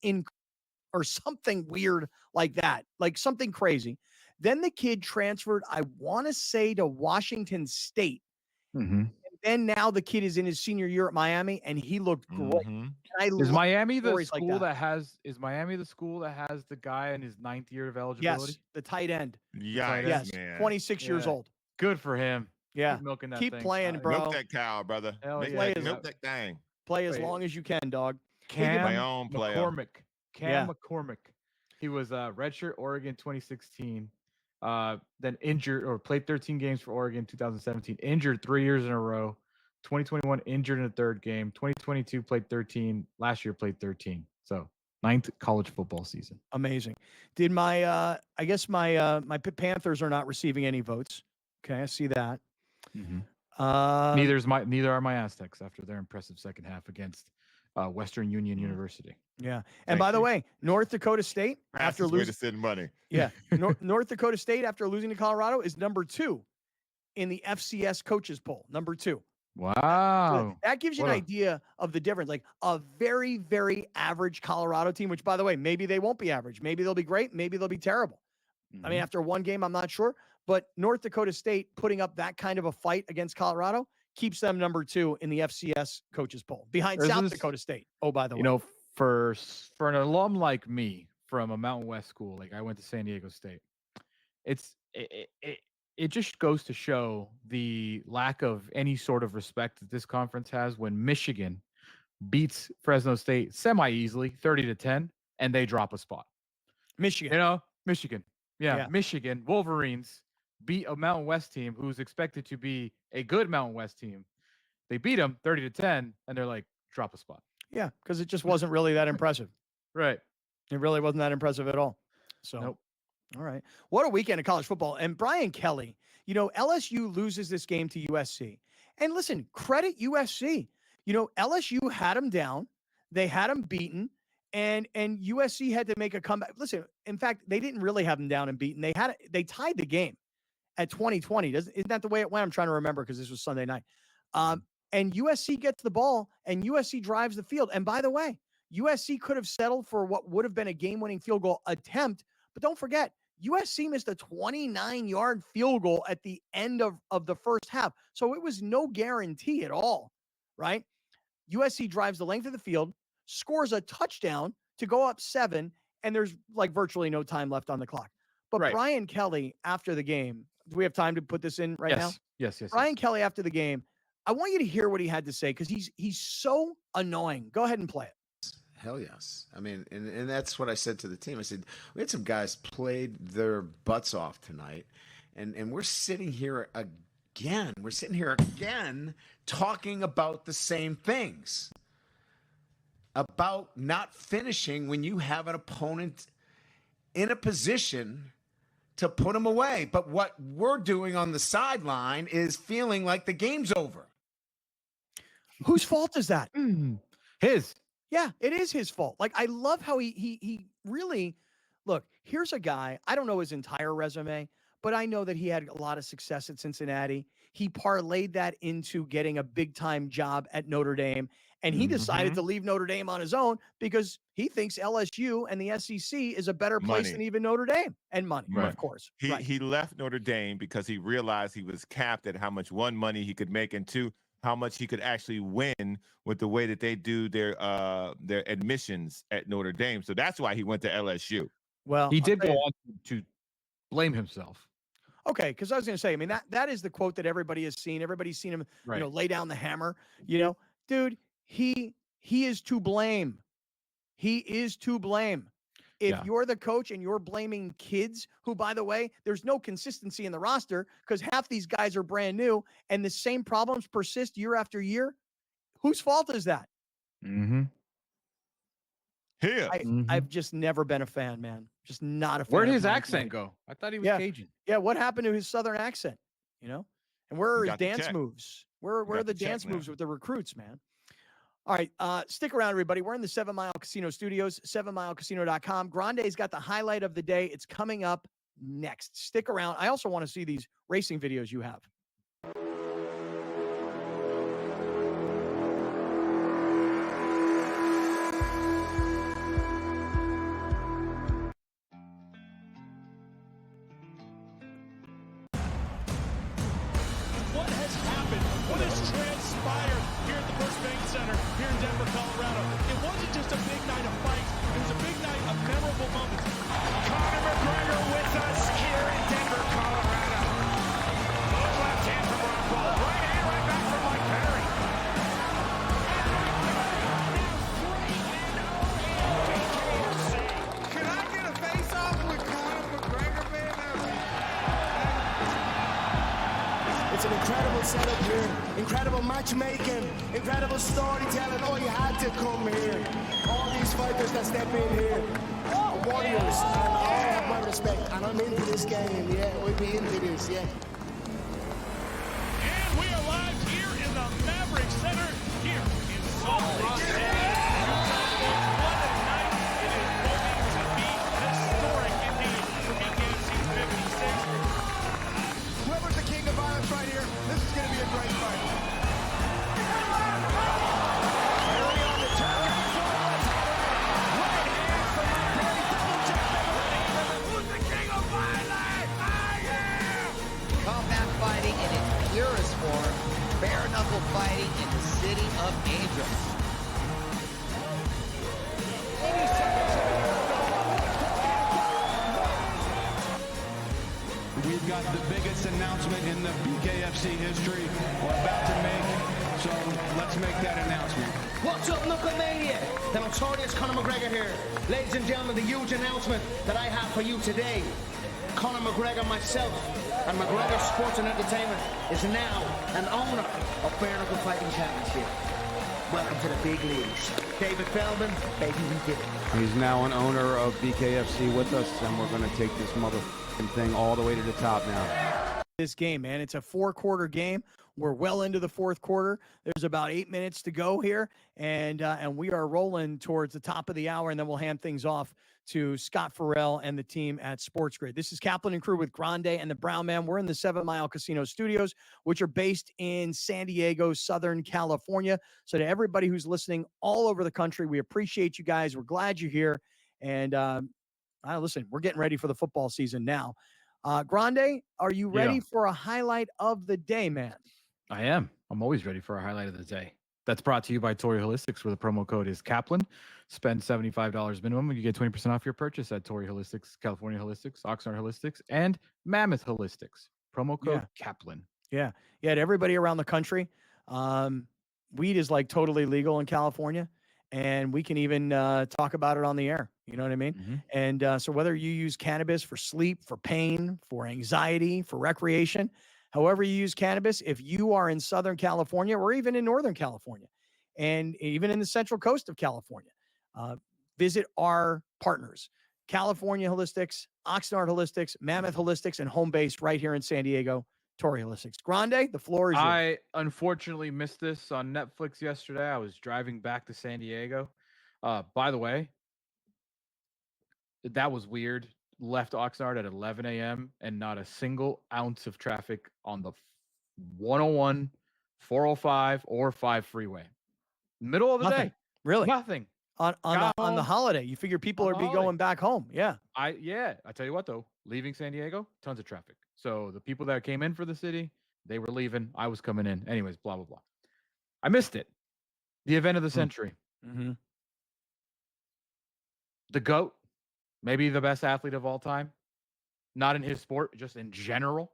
or something weird like that, like something crazy. Then the kid transferred, I want to say, to Washington State. Mm-hmm. And now the kid is in his senior year at Miami, and he looked great. Mm-hmm. Is Miami the stories like school that. that has? Is Miami the school that has the guy in his 9th year of eligibility? Yes, the tight end. Yes, Yes, 26 years Yeah. old. Good for him. Yeah. Keep milking that Keep thing. playing, bro. Milk that cow, brother. Hell Make yeah. that, milk that thing. Play as Wait. long as you can, dog. Cam My own player. McCormick. Yeah. McCormick. He was redshirt Oregon 2016. Then injured or played 13 games for Oregon 2017. Injured 3 years in a row. 2021 injured in the 3rd game. 2022 played 13. Last year played 13. So 9th college football season. Amazing. Did my I guess my Panthers are not receiving any votes. Okay, I see that. Neither are my Aztecs after their impressive second half against Western Union University. Yeah. And Thank by the you. way, North Dakota State after Fastest way to losing send money. Yeah. North Dakota State after losing to Colorado is number 2 in the FCS coaches poll. Number 2. Wow. That gives you an idea of the difference. Like a very, very average Colorado team, which by the way, maybe they won't be average. Maybe they'll be great. Maybe they'll be terrible. I mean, after one game, I'm not sure. But North Dakota State putting up that kind of a fight against Colorado keeps them number 2 in the FCS coaches poll behind There's South this- Dakota State. Oh, by the way. You know, for an alum like me from a Mountain West school, like I went to San Diego State, it just goes to show the lack of any sort of respect that this conference has when Michigan beats Fresno State semi-easily, 30-10, and they drop a spot. Michigan. You know, Michigan. Yeah, Yeah. Michigan Wolverines beat a Mountain West team who's expected to be a good Mountain West team. They beat them 30-10, and they're like, drop a spot. Yeah, because it just wasn't really that impressive. Right. It really wasn't that impressive at all. So, Nope. All right. What a weekend of college football. And Brian Kelly, you know, LSU loses this game to USC. And listen, credit USC. You know, LSU had them down. They had them beaten. And USC had to make a comeback. Listen, in fact, they didn't really have them down and beaten. They tied the game at 2020. Isn't that the way it went? I'm trying to remember because this was Sunday night. And USC gets the ball and USC drives the field. And by the way, USC could have settled for what would have been a game-winning field goal attempt. But don't forget, USC missed a 29-yard field goal at the end of the first half. So it was no guarantee at all, right? USC drives the length of the field, scores a touchdown to go up 7, and there's like virtually no time left on the clock. But Right. Brian Kelly, after the game, do we have time to put this in right now? Yes. Brian Kelly, after the game, I want you to hear what he had to say because he's so annoying. Go ahead and play it. Hell yes. I mean, and that's what I said to the team. I said, we had some guys played their butts off tonight, and we're sitting here again. We're sitting here again talking about the same things. About not finishing when you have an opponent in a position to put them away. But what we're doing on the sideline is feeling like the game's over. Whose fault is that? His. Yeah, it is his fault. Like, I love how he really, look, here's a guy, I don't know his entire resume, but I know that he had a lot of success at Cincinnati. He parlayed that into getting a big-time job at Notre Dame, and he decided to leave Notre Dame on his own because he thinks LSU and the SEC is a better place Money. than even Notre Dame. And money, of course. He left Notre Dame because he realized he was capped at how much, one, money he could make, and two, how much he could actually win with the way that they do their admissions at Notre Dame. So that's why he went to LSU. Well, He I'll did tell go you- on to blame himself. Okay, because I was going to say, I mean, that is the quote that everybody has seen. Everybody's seen him, Right. you know, lay down the hammer. You know, dude, he is to blame. He is to blame. If Yeah. you're the coach and you're blaming kids, who, by the way, there's no consistency in the roster because half these guys are brand new and the same problems persist year after year, whose fault is that? Mm-hmm. Here. I've just never been a fan, man. Just not a fan. Where'd of his Brian accent Kelly. go? I thought he was Yeah. Cajun. Yeah, what happened to his southern accent? You know, and where are You his got the dance check. moves? Where are got the the check, dance man. moves with the recruits, man? All right, stick around, everybody. We're in the 7 Mile Casino Studios, 7milecasino.com. Grande's got the highlight of the day. It's coming up next. Stick around. I also want to see these racing videos you have. has transpired here at the First Bank Center here in Denver, Colorado. It wasn't just a big night of fights. It was a big night of memorable moments. Conor McGregor with us here in Denver, Colorado. Good left hand from Ron Paul. Right hand, right back from Mike Perry. Can I get a face-off with Conor McGregor, man? It's an incredible setup here, incredible matchmaking, incredible storytelling. Oh, you had to come here. All these fighters that step in here are warriors, and all have my respect. And I'm into this game, yeah. We'll be into this, yeah. And we are live here in the Maverick Center here in Salt Lake City. Utah Sports, what a night. It is going to be historic indeed for BKFC 56. Whoever's the king of violence right here, this is going to be a great fight. Early on the turn. Combat fighting in its purest form, bare knuckle fighting in the city of angels. We've got the biggest announcement in the BKFC history we're about to make, so let's make that announcement. What's up, Knucklemania? The notorious Conor McGregor here. Ladies and gentlemen, the huge announcement that I have for you today. Conor McGregor, myself, and McGregor Sports and Entertainment is now an owner of Bare Knuckle Fighting Championship. Welcome to the big leagues. David Feldman, baby, we did it. He's now an owner of BKFC with us, and we're going to take this motherfucking thing all the way to the top now. This game, man, it's a 4-quarter game. We're well into the fourth quarter. There's about 8 minutes to go here, and we are rolling towards the top of the hour, and then we'll hand things off to Scott Farrell and the team at Sports Grid. This is Kaplan and Crew with Grande and the Brown Man. We're in the 7 Mile Casino Studios, which are based in San Diego, Southern California. So to everybody who's listening all over the country, we appreciate you guys. We're glad you're here. And listen, we're getting ready for the football season now. Grande, are you ready for a highlight of the day, man? I am. I'm always ready for a highlight of the day. That's brought to you by Torrey Holistics, where the promo code is Kaplan. Spend $75 minimum and you get 20% off your purchase at Torrey Holistics, California Holistics, Oxnard Holistics, and Mammoth Holistics. Promo code Kaplan. Yeah. To everybody around the country, weed is like totally legal in California, and we can even talk about it on the air. You know what I mean? Mm-hmm. And so whether you use cannabis for sleep, for pain, for anxiety, for recreation, however you use cannabis, if you are in Southern California or even in Northern California and even in the Central Coast of California, visit our partners, California Holistics, Oxnard Holistics, Mammoth Holistics, and home base right here in San Diego, Torrey Holistics. Grande, the floor is yours. I unfortunately missed this on Netflix yesterday. I was driving back to San Diego. By the way, that was weird. Left Oxnard at 11 a.m. and not a single ounce of traffic on the 101, 405, or 5 freeway. Middle of the Nothing. day. Really? Nothing. On the holiday. You figure people are going back home. Yeah. I tell you what though, leaving San Diego, tons of traffic. So the people that came in for the city, they were leaving. I was coming in. Anyways, blah, blah, blah. I missed it. The event of the century. Mm-hmm. The GOAT, maybe the best athlete of all time. Not in his sport, just in general.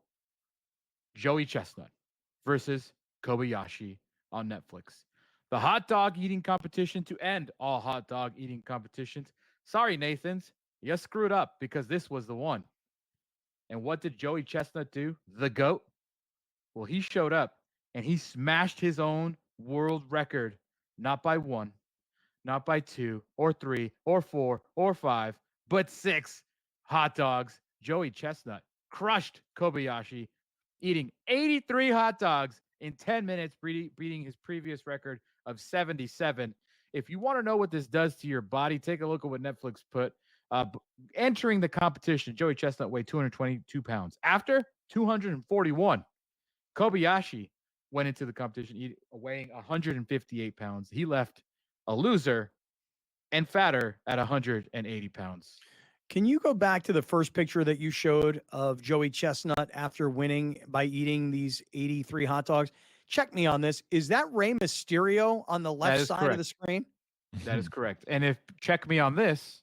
Joey Chestnut versus Kobayashi on Netflix. The hot dog eating competition to end all hot dog eating competitions. Sorry, Nathans, you screwed up because this was the one. And what did Joey Chestnut do? The GOAT? Well, he showed up and he smashed his own world record, not by 1, not by 2 or 3 or 4 or 5, but 6 hot dogs. Joey Chestnut crushed Kobayashi, eating 83 hot dogs in 10 minutes, beating his previous record of 77. If you want to know what this does to your body, take a look at what Netflix put. Entering the competition, Joey Chestnut weighed 222 pounds. After 241, Kobayashi went into the competition weighing 158 pounds. He left a loser and fatter at 180 pounds. Can you go back to the first picture that you showed of Joey Chestnut after winning by eating these 83 hot dogs? check me on this. Is that Rey Mysterio on the left is side of correct. the screen? That is correct. And if check me on this,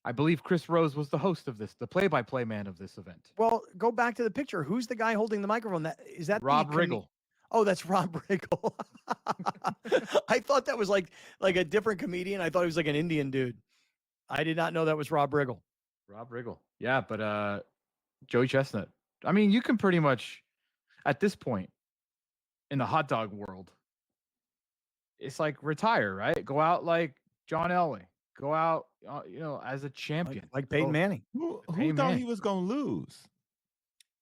I believe Chris Rose was the host of this, the play-by-play man of this event. Well, go back to the picture. Who's the guy holding the microphone? Is that Rob the Riggle. Oh, that's Rob Riggle. I thought that was like a different comedian. I thought he was like an Indian dude. I did not know that was Rob Riggle. Rob Riggle. Yeah, but Joey Chestnut. I mean, you can pretty much, at this point, in the hot dog world, it's like retire, right? Go out like John Elway. Go out, as a champion. Like Peyton Manning. Who Peyton thought Manning. he was going to lose?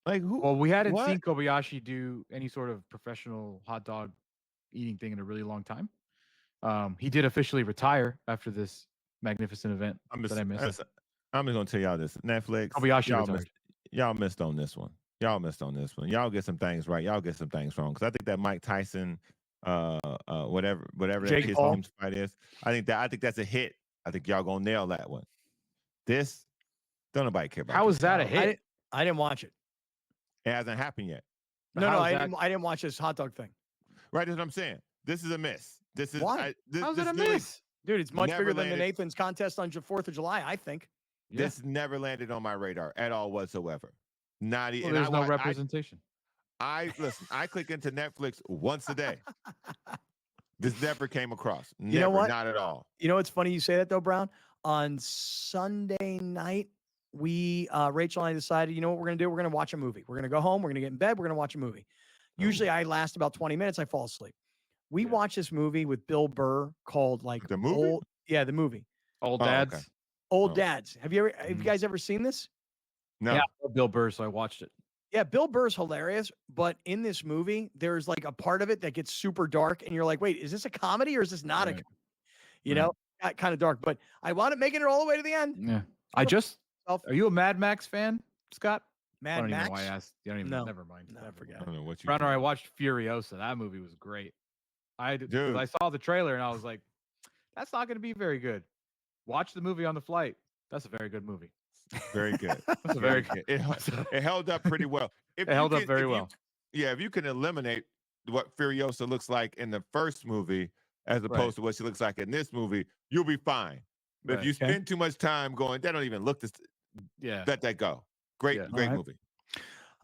Like who? Well, we hadn't what? seen Kobayashi do any sort of professional hot dog eating thing in a really long time. He did officially retire after this magnificent event that I missed. I'm just gonna tell y'all this. Netflix. Kobayashi y'all retired. missed, y'all missed on this one. Y'all missed on this one. Y'all get some things right. Y'all get some things wrong. Because I think that Mike Tyson, whatever that Jake Kids Paul. Homes fight is, I think that's a hit. I think y'all gonna nail that one. This don't nobody care about. How this is that a battle. hit? I didn't watch it. It hasn't happened yet. No, How is I that- didn't watch this hot dog thing. Right, that's what I'm saying. This is a miss. This is Why? How's it a literally- miss? Dude, it's much Never bigger than the landed. Nathan's contest on 4th of July, I think. This never landed on my radar at all whatsoever. Not Well, even. there's no representation. I listen. I click into Netflix once a day. This never came across. Never, You know what? Not at all. You know, it's funny you say that though, Brown. On Sunday night, we Rachel and I decided, you know what we're gonna do? We're gonna watch a movie. We're gonna go home. We're gonna get in bed. We're gonna watch a movie. Usually, I last about 20 minutes. I fall asleep. We watched this movie with Bill Burr called like The movie? the movie. Old Oh, dads. okay. Old Oh. Dads. Have you guys ever seen this? No. Yeah, I love Bill Burr, so I watched it. Yeah, Bill Burr's hilarious, but in this movie, there's like a part of it that gets super dark, and you're like, wait, is this a comedy or is this not a Right. comedy? You know, got kind of dark, but I wound up making it all the way to the end. Yeah. I just. Myself. Are you a Mad Max fan, Scott? I Mad don't even Max? know why I asked. You don't even. No. Never mind. No, I forget. I don't know what you. Browner, I watched Furiosa. That movie was great. Dude. I saw the trailer and I was like, that's not going to be very good. Watch the movie on the flight. That's a very good movie. Very good. That's a very good. It held up pretty well. If It you held up can- very if you- well. Yeah, if you can eliminate what Furiosa looks like in the first movie as opposed to what she looks like in this movie, you'll be fine. But if Right. you Okay. spend too much time going, that don't even look this. Yeah. Let that go. Great, Yeah. great All right. movie.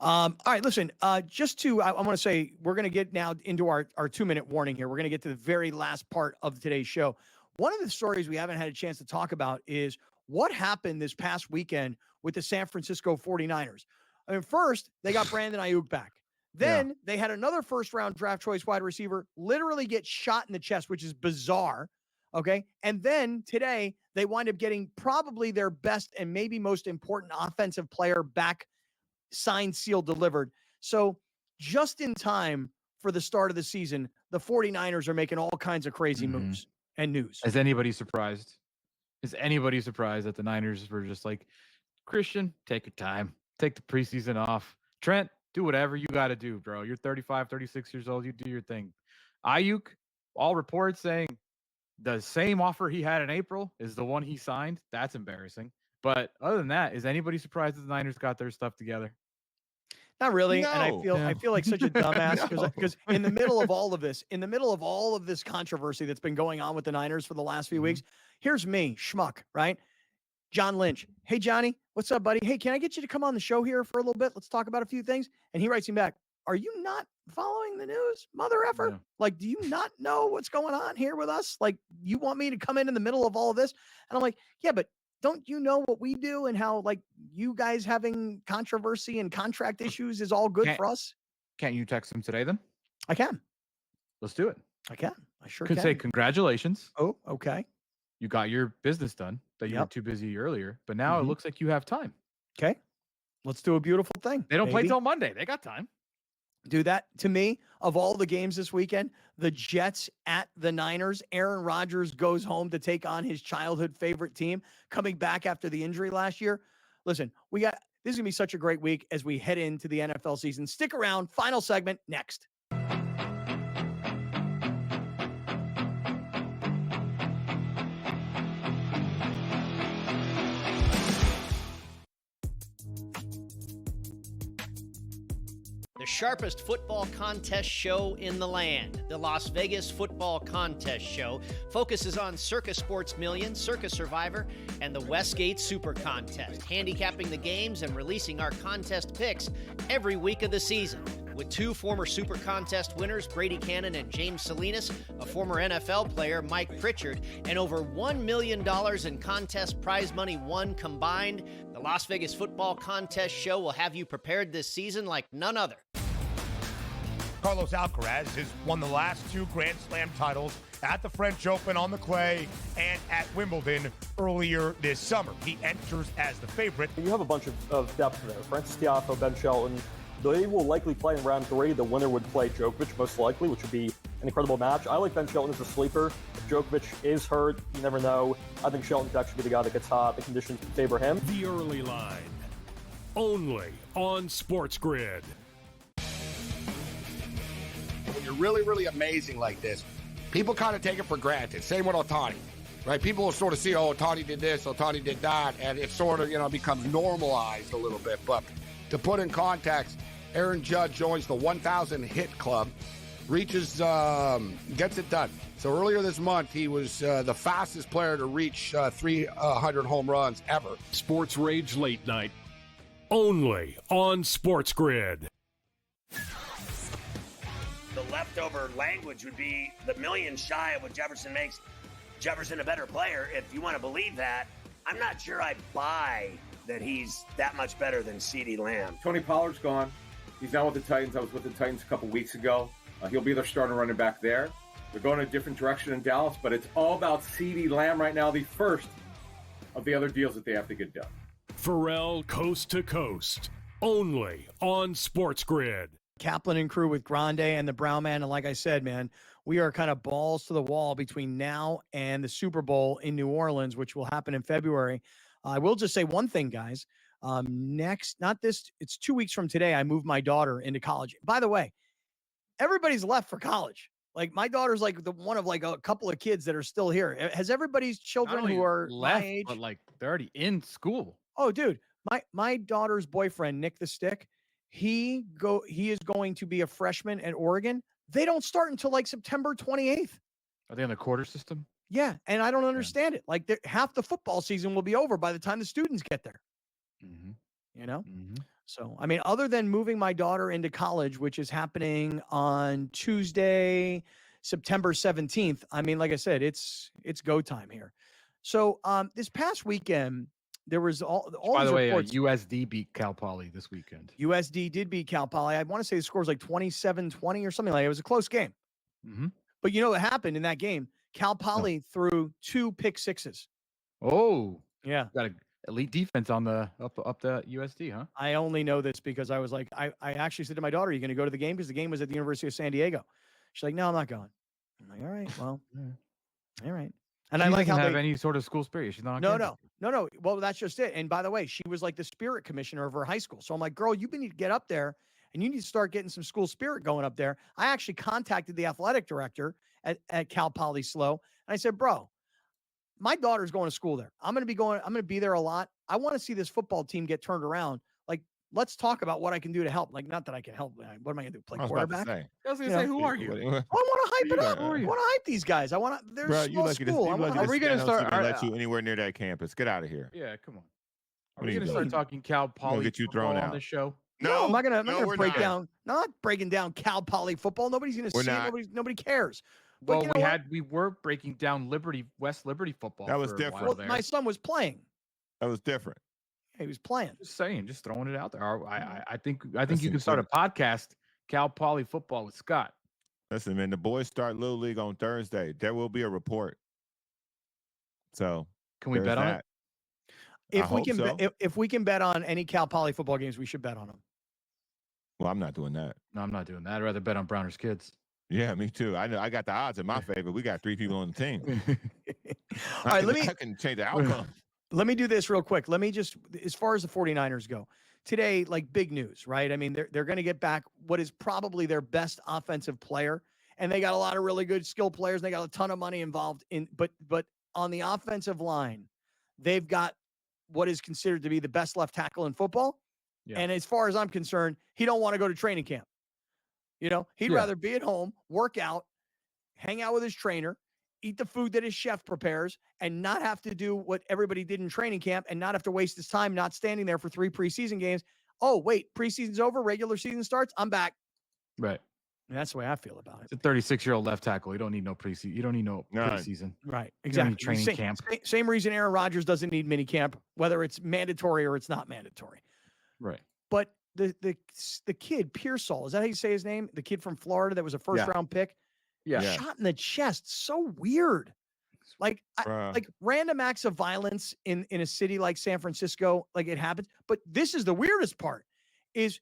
All right, listen, I want to say we're going to get now into our 2-minute warning here. We're going to get to the very last part of today's show. One of the stories we haven't had a chance to talk about is what happened this past weekend with the San Francisco 49ers. I mean, first, they got Brandon Ayuk back. Then they had another first-round draft choice wide receiver literally get shot in the chest, which is bizarre. Okay. And then today, they wind up getting probably their best and maybe most important offensive player back, signed, sealed, delivered. So just in time for the start of the season, the 49ers are making all kinds of crazy moves and news. Is anybody surprised? Is anybody surprised that the Niners were just like, Christian, take your time. Take the preseason off. Trent, do whatever you got to do, bro. You're 35, 36 years old. You do your thing. Ayuk, all reports saying the same offer he had in April is the one he signed. That's embarrassing. But other than that, is anybody surprised that the Niners got their stuff together? Not really. And I No. feel like such a dumbass No. because in the middle of all of this controversy that's been going on with the Niners for the last few weeks, here's me, schmuck, right? John Lynch. Hey, Johnny, what's up, buddy? Hey, can I get you to come on the show here for a little bit? Let's talk about a few things. And he writes him back, are you not following the news, mother effer? Yeah. Like, do you not know what's going on here with us? Like, you want me to come in the middle of all of this? And I'm like, yeah, but don't you know what we do and how, like, you guys having controversy and contract issues is all good Can't- for us? Can't you text him today then? I can. Let's do it. I can. I sure Could can. say congratulations. Oh, okay. You got your business done that you were Yep. too busy earlier, but now it Mhm. looks like you have time. Okay. Let's do a beautiful thing. They don't play baby. till Monday. They got time. Do that. To me, of all the games this weekend, the Jets at the Niners, Aaron Rodgers goes home to take on his childhood favorite team coming back after the injury last year. Listen, this is going to be such a great week as we head into the NFL season. Stick around. Final segment next. The sharpest football contest show in the land, the Las Vegas Football Contest Show, focuses on Circus Sports Million, Circus Survivor, and the Westgate Super Contest, handicapping the games and releasing our contest picks every week of the season. With two former Super Contest winners, Brady Cannon and James Salinas, a former NFL player, Mike Pritchard, and over $1 million in contest prize money won combined, the Las Vegas Football Contest Show will have you prepared this season like none other. Carlos Alcaraz has won the last two Grand Slam titles at the French Open on the clay and at Wimbledon earlier this summer. He enters as the favorite. You have a bunch of depth there. Francis Tiafoe, Ben Shelton. They will likely play in round 3. The winner would play Djokovic, most likely, which would be an incredible match. I like Ben Shelton as a sleeper. If Djokovic is hurt, you never know. I think Shelton could actually be the guy that gets hot. The conditions favor him. The early line. Only on Sports Grid. When you're really, really amazing like this, people kind of take it for granted. Same with Ohtani, right? People will sort of see, oh, Ohtani did this, Ohtani did that, and it sort of, becomes normalized a little bit. But to put in context, Aaron Judge joins the 1,000 hit club, reaches, gets it done. So earlier this month, he was the fastest player to reach 300 home runs ever. Sports Rage Late Night. Only on Sports Grid. The leftover language would be the million shy of what Jefferson makes Jefferson a better player. If you want to believe that, I'm not sure I buy that he's that much better than CeeDee Lamb. Tony Pollard's gone. He's now with the Titans. I was with the Titans a couple weeks ago. He'll be their starting running back there. They're going a different direction in Dallas, but it's all about CeeDee Lamb right now, the first of the other deals that they have to get done. Pharrell Coast to Coast. Only on Sports Grid. Kaplan and crew with Grande and the Brown Man. And like I said, man, we are kind of balls to the wall between now and the Super Bowl in New Orleans, which will happen in February. I will just say one thing, guys. It's 2 weeks from today, I moved my daughter into college. By the way, everybody's left for college. Like, my daughter's like the one of like a couple of kids that are still here. Has everybody's children who are left, my age? but like they're already in school. Oh, dude, my daughter's boyfriend, Nick the Stick, he is going to be a freshman at Oregon. They don't start until like September 28th. Are they on the quarter system? Yeah, and I don't understand it. Like, half the football season will be over by the time the students get there. You know? So, I mean, other than moving my daughter into college, which is happening on Tuesday, September 17th, I mean, like I said, it's go time here. So, this past weekend, there was all By these the way, reports. USD beat Cal Poly this weekend. USD did beat Cal Poly. I want to say the score was like 27-20 or something like that. It was a close game. But you know what happened in that game? Cal Poly threw 2 pick sixes. Oh, yeah. Got an elite defense on the up the USD, huh? I only know this because I was like, I actually said to my daughter, "Are you going to go to the game?" Because the game was at the University of San Diego. She's like, "No, I'm not going." I'm like, "All right, well, all right." And She I like doesn't how have they, any sort of school spirit. She's not. On no, campus. no. Well, that's just it. And by the way, she was like the spirit commissioner of her high school. So I'm like, girl, you need to get up there and you need to start getting some school spirit going up there. I actually contacted the athletic director at Cal Poly SLO. And I said, bro, my daughter's going to school there. I'm going to be there a lot. I want to see this football team get turned around. Like, let's talk about what I can do to help. Like, not that I can help. What am I going to do? Play quarterback? I was going to say, who are you? I want to hype it up. I want to hype these guys. I want to. They're Bro, a small school. Are we going to start? Let you anywhere near that campus? Get out of here. Yeah, come on. Are What we are you going to start doing? talking Cal Poly get you football thrown on out. the show? No, I'm not gonna we're break not. down. Not breaking down Cal Poly football. Nobody's gonna We're see not. it. Nobody cares. But Well, you know what? we were breaking down West Liberty football. That was for a different. while Well, there. my son was playing. That was different. He was playing. Just saying, just throwing it out there. I think you Listen, can start a podcast, Cal Poly football with Scott. Listen, man, the boys start Little League on Thursday. There will be a report. So Can we there's bet on it? that. If I we hope can, so. if we can bet on any Cal Poly football games, we should bet on them. Well, I'm not doing that. No, I'm not doing that. I'd rather bet on Browner's kids. Yeah, me too. I know. I got the odds in my favor. We got 3 people on the team. All right, I can change the outcome. Let me do this real quick. Let me just, as far as the 49ers go, today, like, big news, right? I mean, they're going to get back what is probably their best offensive player, and they got a lot of really good skill players. And they got a ton of money involved in, but on the offensive line, they've got what is considered to be the best left tackle in football. Yeah. And as far as I'm concerned, he don't want to go to training camp. You know, he'd Yeah. rather be at home, work out, hang out with his trainer, eat the food that his chef prepares, and not have to do what everybody did in training camp and not have to waste his time not standing there for 3 preseason games. Oh, wait, preseason's over, regular season starts, I'm back. Right. And that's the way I feel about it. It's a 36-year-old left tackle. You don't need no preseason. You don't need no Right. preseason. Right, You don't need exactly. training same, camp. Same reason Aaron Rodgers doesn't need mini camp, whether it's mandatory or it's not mandatory. Right. But the kid, Pearsall, is that how you say his name? The kid from Florida that was a first-round pick? Yeah. Shot in the chest. So weird. Like, like random acts of violence in a city like San Francisco, like it happens. But this is the weirdest part is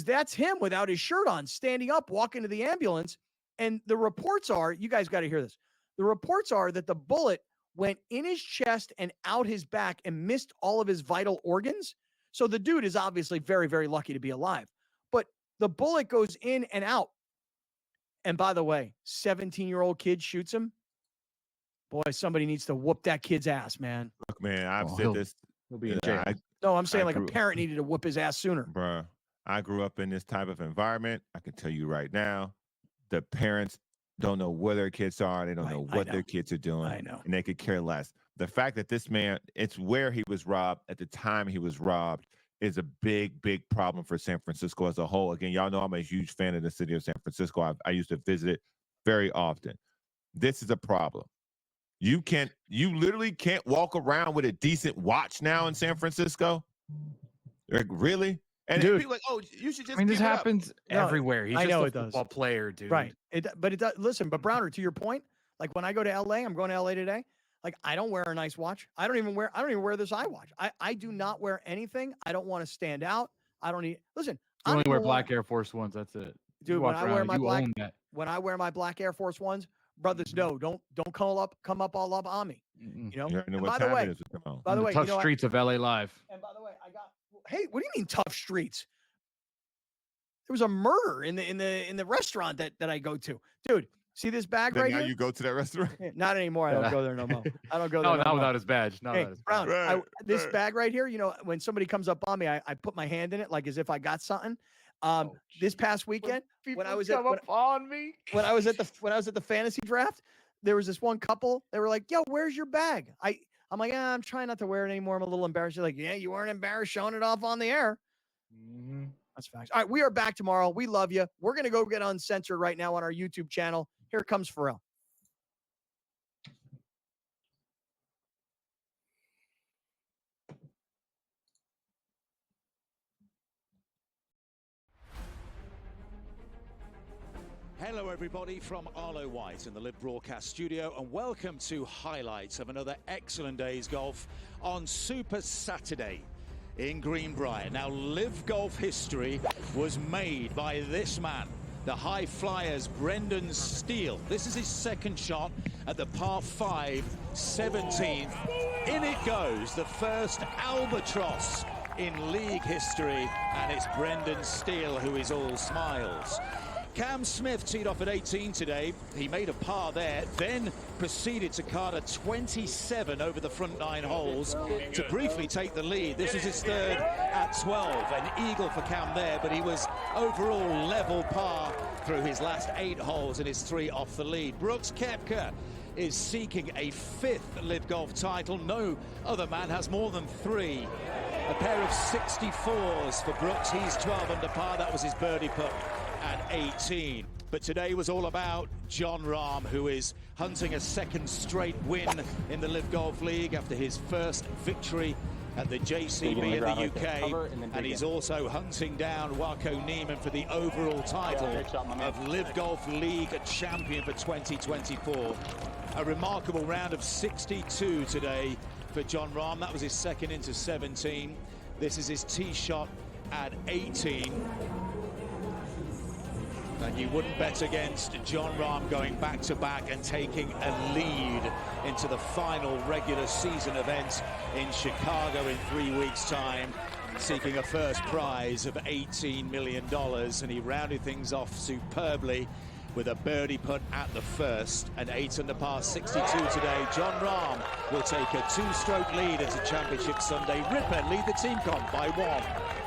that's him without his shirt on, standing up, walking to the ambulance. And the reports are, you guys got to hear this. The reports are that the bullet went in his chest and out his back and missed all of his vital organs. So the dude is obviously very, very lucky to be alive. But the bullet goes in and out. And by the way, 17-year-old kid shoots him. Boy, somebody needs to whoop that kid's ass, man. Look, man, I've Well, said this. He'll be in jail. No, I'm saying I like a grew- parent needed to whoop his ass sooner. Bruh, I grew up in this type of environment. I can tell you right now, the parents don't know where their kids are. They don't know what their kids are doing. I know. And they could care less. The fact that this man, it's where he was robbed at the time he was robbed is a big, big problem for San Francisco as a whole. Again, y'all know I'm a huge fan of the city of San Francisco. I used to visit it very often. This is a problem. You literally can't walk around with a decent watch now in San Francisco. Like, really? And Dude. people are like, oh, you should just. I mean, this give it up. happens No, everywhere. He's I just know a it does. football player, dude. Right. But it does. Listen, but Browner, to your point, like when I go to LA, I'm going to LA today. Like I don't wear a nice watch. I don't even wear this iWatch. I do not wear anything. I don't want to stand out. I don't need. Listen, You I only don't wear even want- black Air Force Ones. That's it. You Dude, walk when I wear around, my you black own that. when I wear my black Air Force Ones, brothers, no, don't come up all up on me. You know. You already know And what by the time way, it is. Come on. by the On way, tough you know what? streets of LA Live. And by the way, I got. Hey, what do you mean tough streets? There was a murder in the restaurant that I go to, dude. See this bag Then right now here? you go to that restaurant. Not anymore. I don't go there no more. I don't go there. No, no not more. without his badge. Not Hey, without his badge. Brown, Right, this right. bag right here, you know, when somebody comes up on me, I put my hand in it like as if I got something. This past weekend, when I was at on me. when I was at the fantasy draft, there was this one couple. They were like, "Yo, where's your bag?" I'm like, I'm trying not to wear it anymore. I'm a little embarrassed. They're like, "Yeah, you weren't embarrassed showing it off on the air." That's facts. All right, we are back tomorrow. We love you. We're gonna go get uncensored right now on our YouTube channel. Here comes Pharrell. Hello, everybody, from Arlo White in the Live Broadcast Studio, and welcome to highlights of another excellent day's golf on Super Saturday in Greenbrier. Now, Live Golf history was made by this man, the high flyers Brendan Steele. This is his second shot at the par 5, 17th. In it goes, the first albatross in league history, and it's Brendan Steele who is all smiles. Cam Smith teed off at 18 today. He made a par there, then proceeded to card a 27 over the front 9 holes to briefly take the lead. This was his third at 12. An eagle for Cam there, but he was overall level par through his last 8 holes and his 3 off the lead. Brooks Koepka is seeking a 5th Live Golf title. No other man has more than 3. A pair of 64s for Brooks. He's 12 under par. That was his birdie putt at 18. But today was all about Jon Rahm, who is hunting a second straight win in the Live Golf League after his first victory at the JCB in the UK, and he's also hunting down Wako Niemann for the overall title of Live Golf League champion for 2024. A remarkable round of 62 today for Jon Rahm. That was his second into 17. This is his tee shot at 18. And you wouldn't bet against Jon Rahm going back-to-back and taking a lead into the final regular season event in Chicago in 3 weeks' time, seeking a first prize of $18 million. And he rounded things off superbly with a birdie putt at the first, an 8 under par 62 today. Jon Rahm will take a 2-stroke lead into Championship Sunday. Ripper lead the team comp by 1.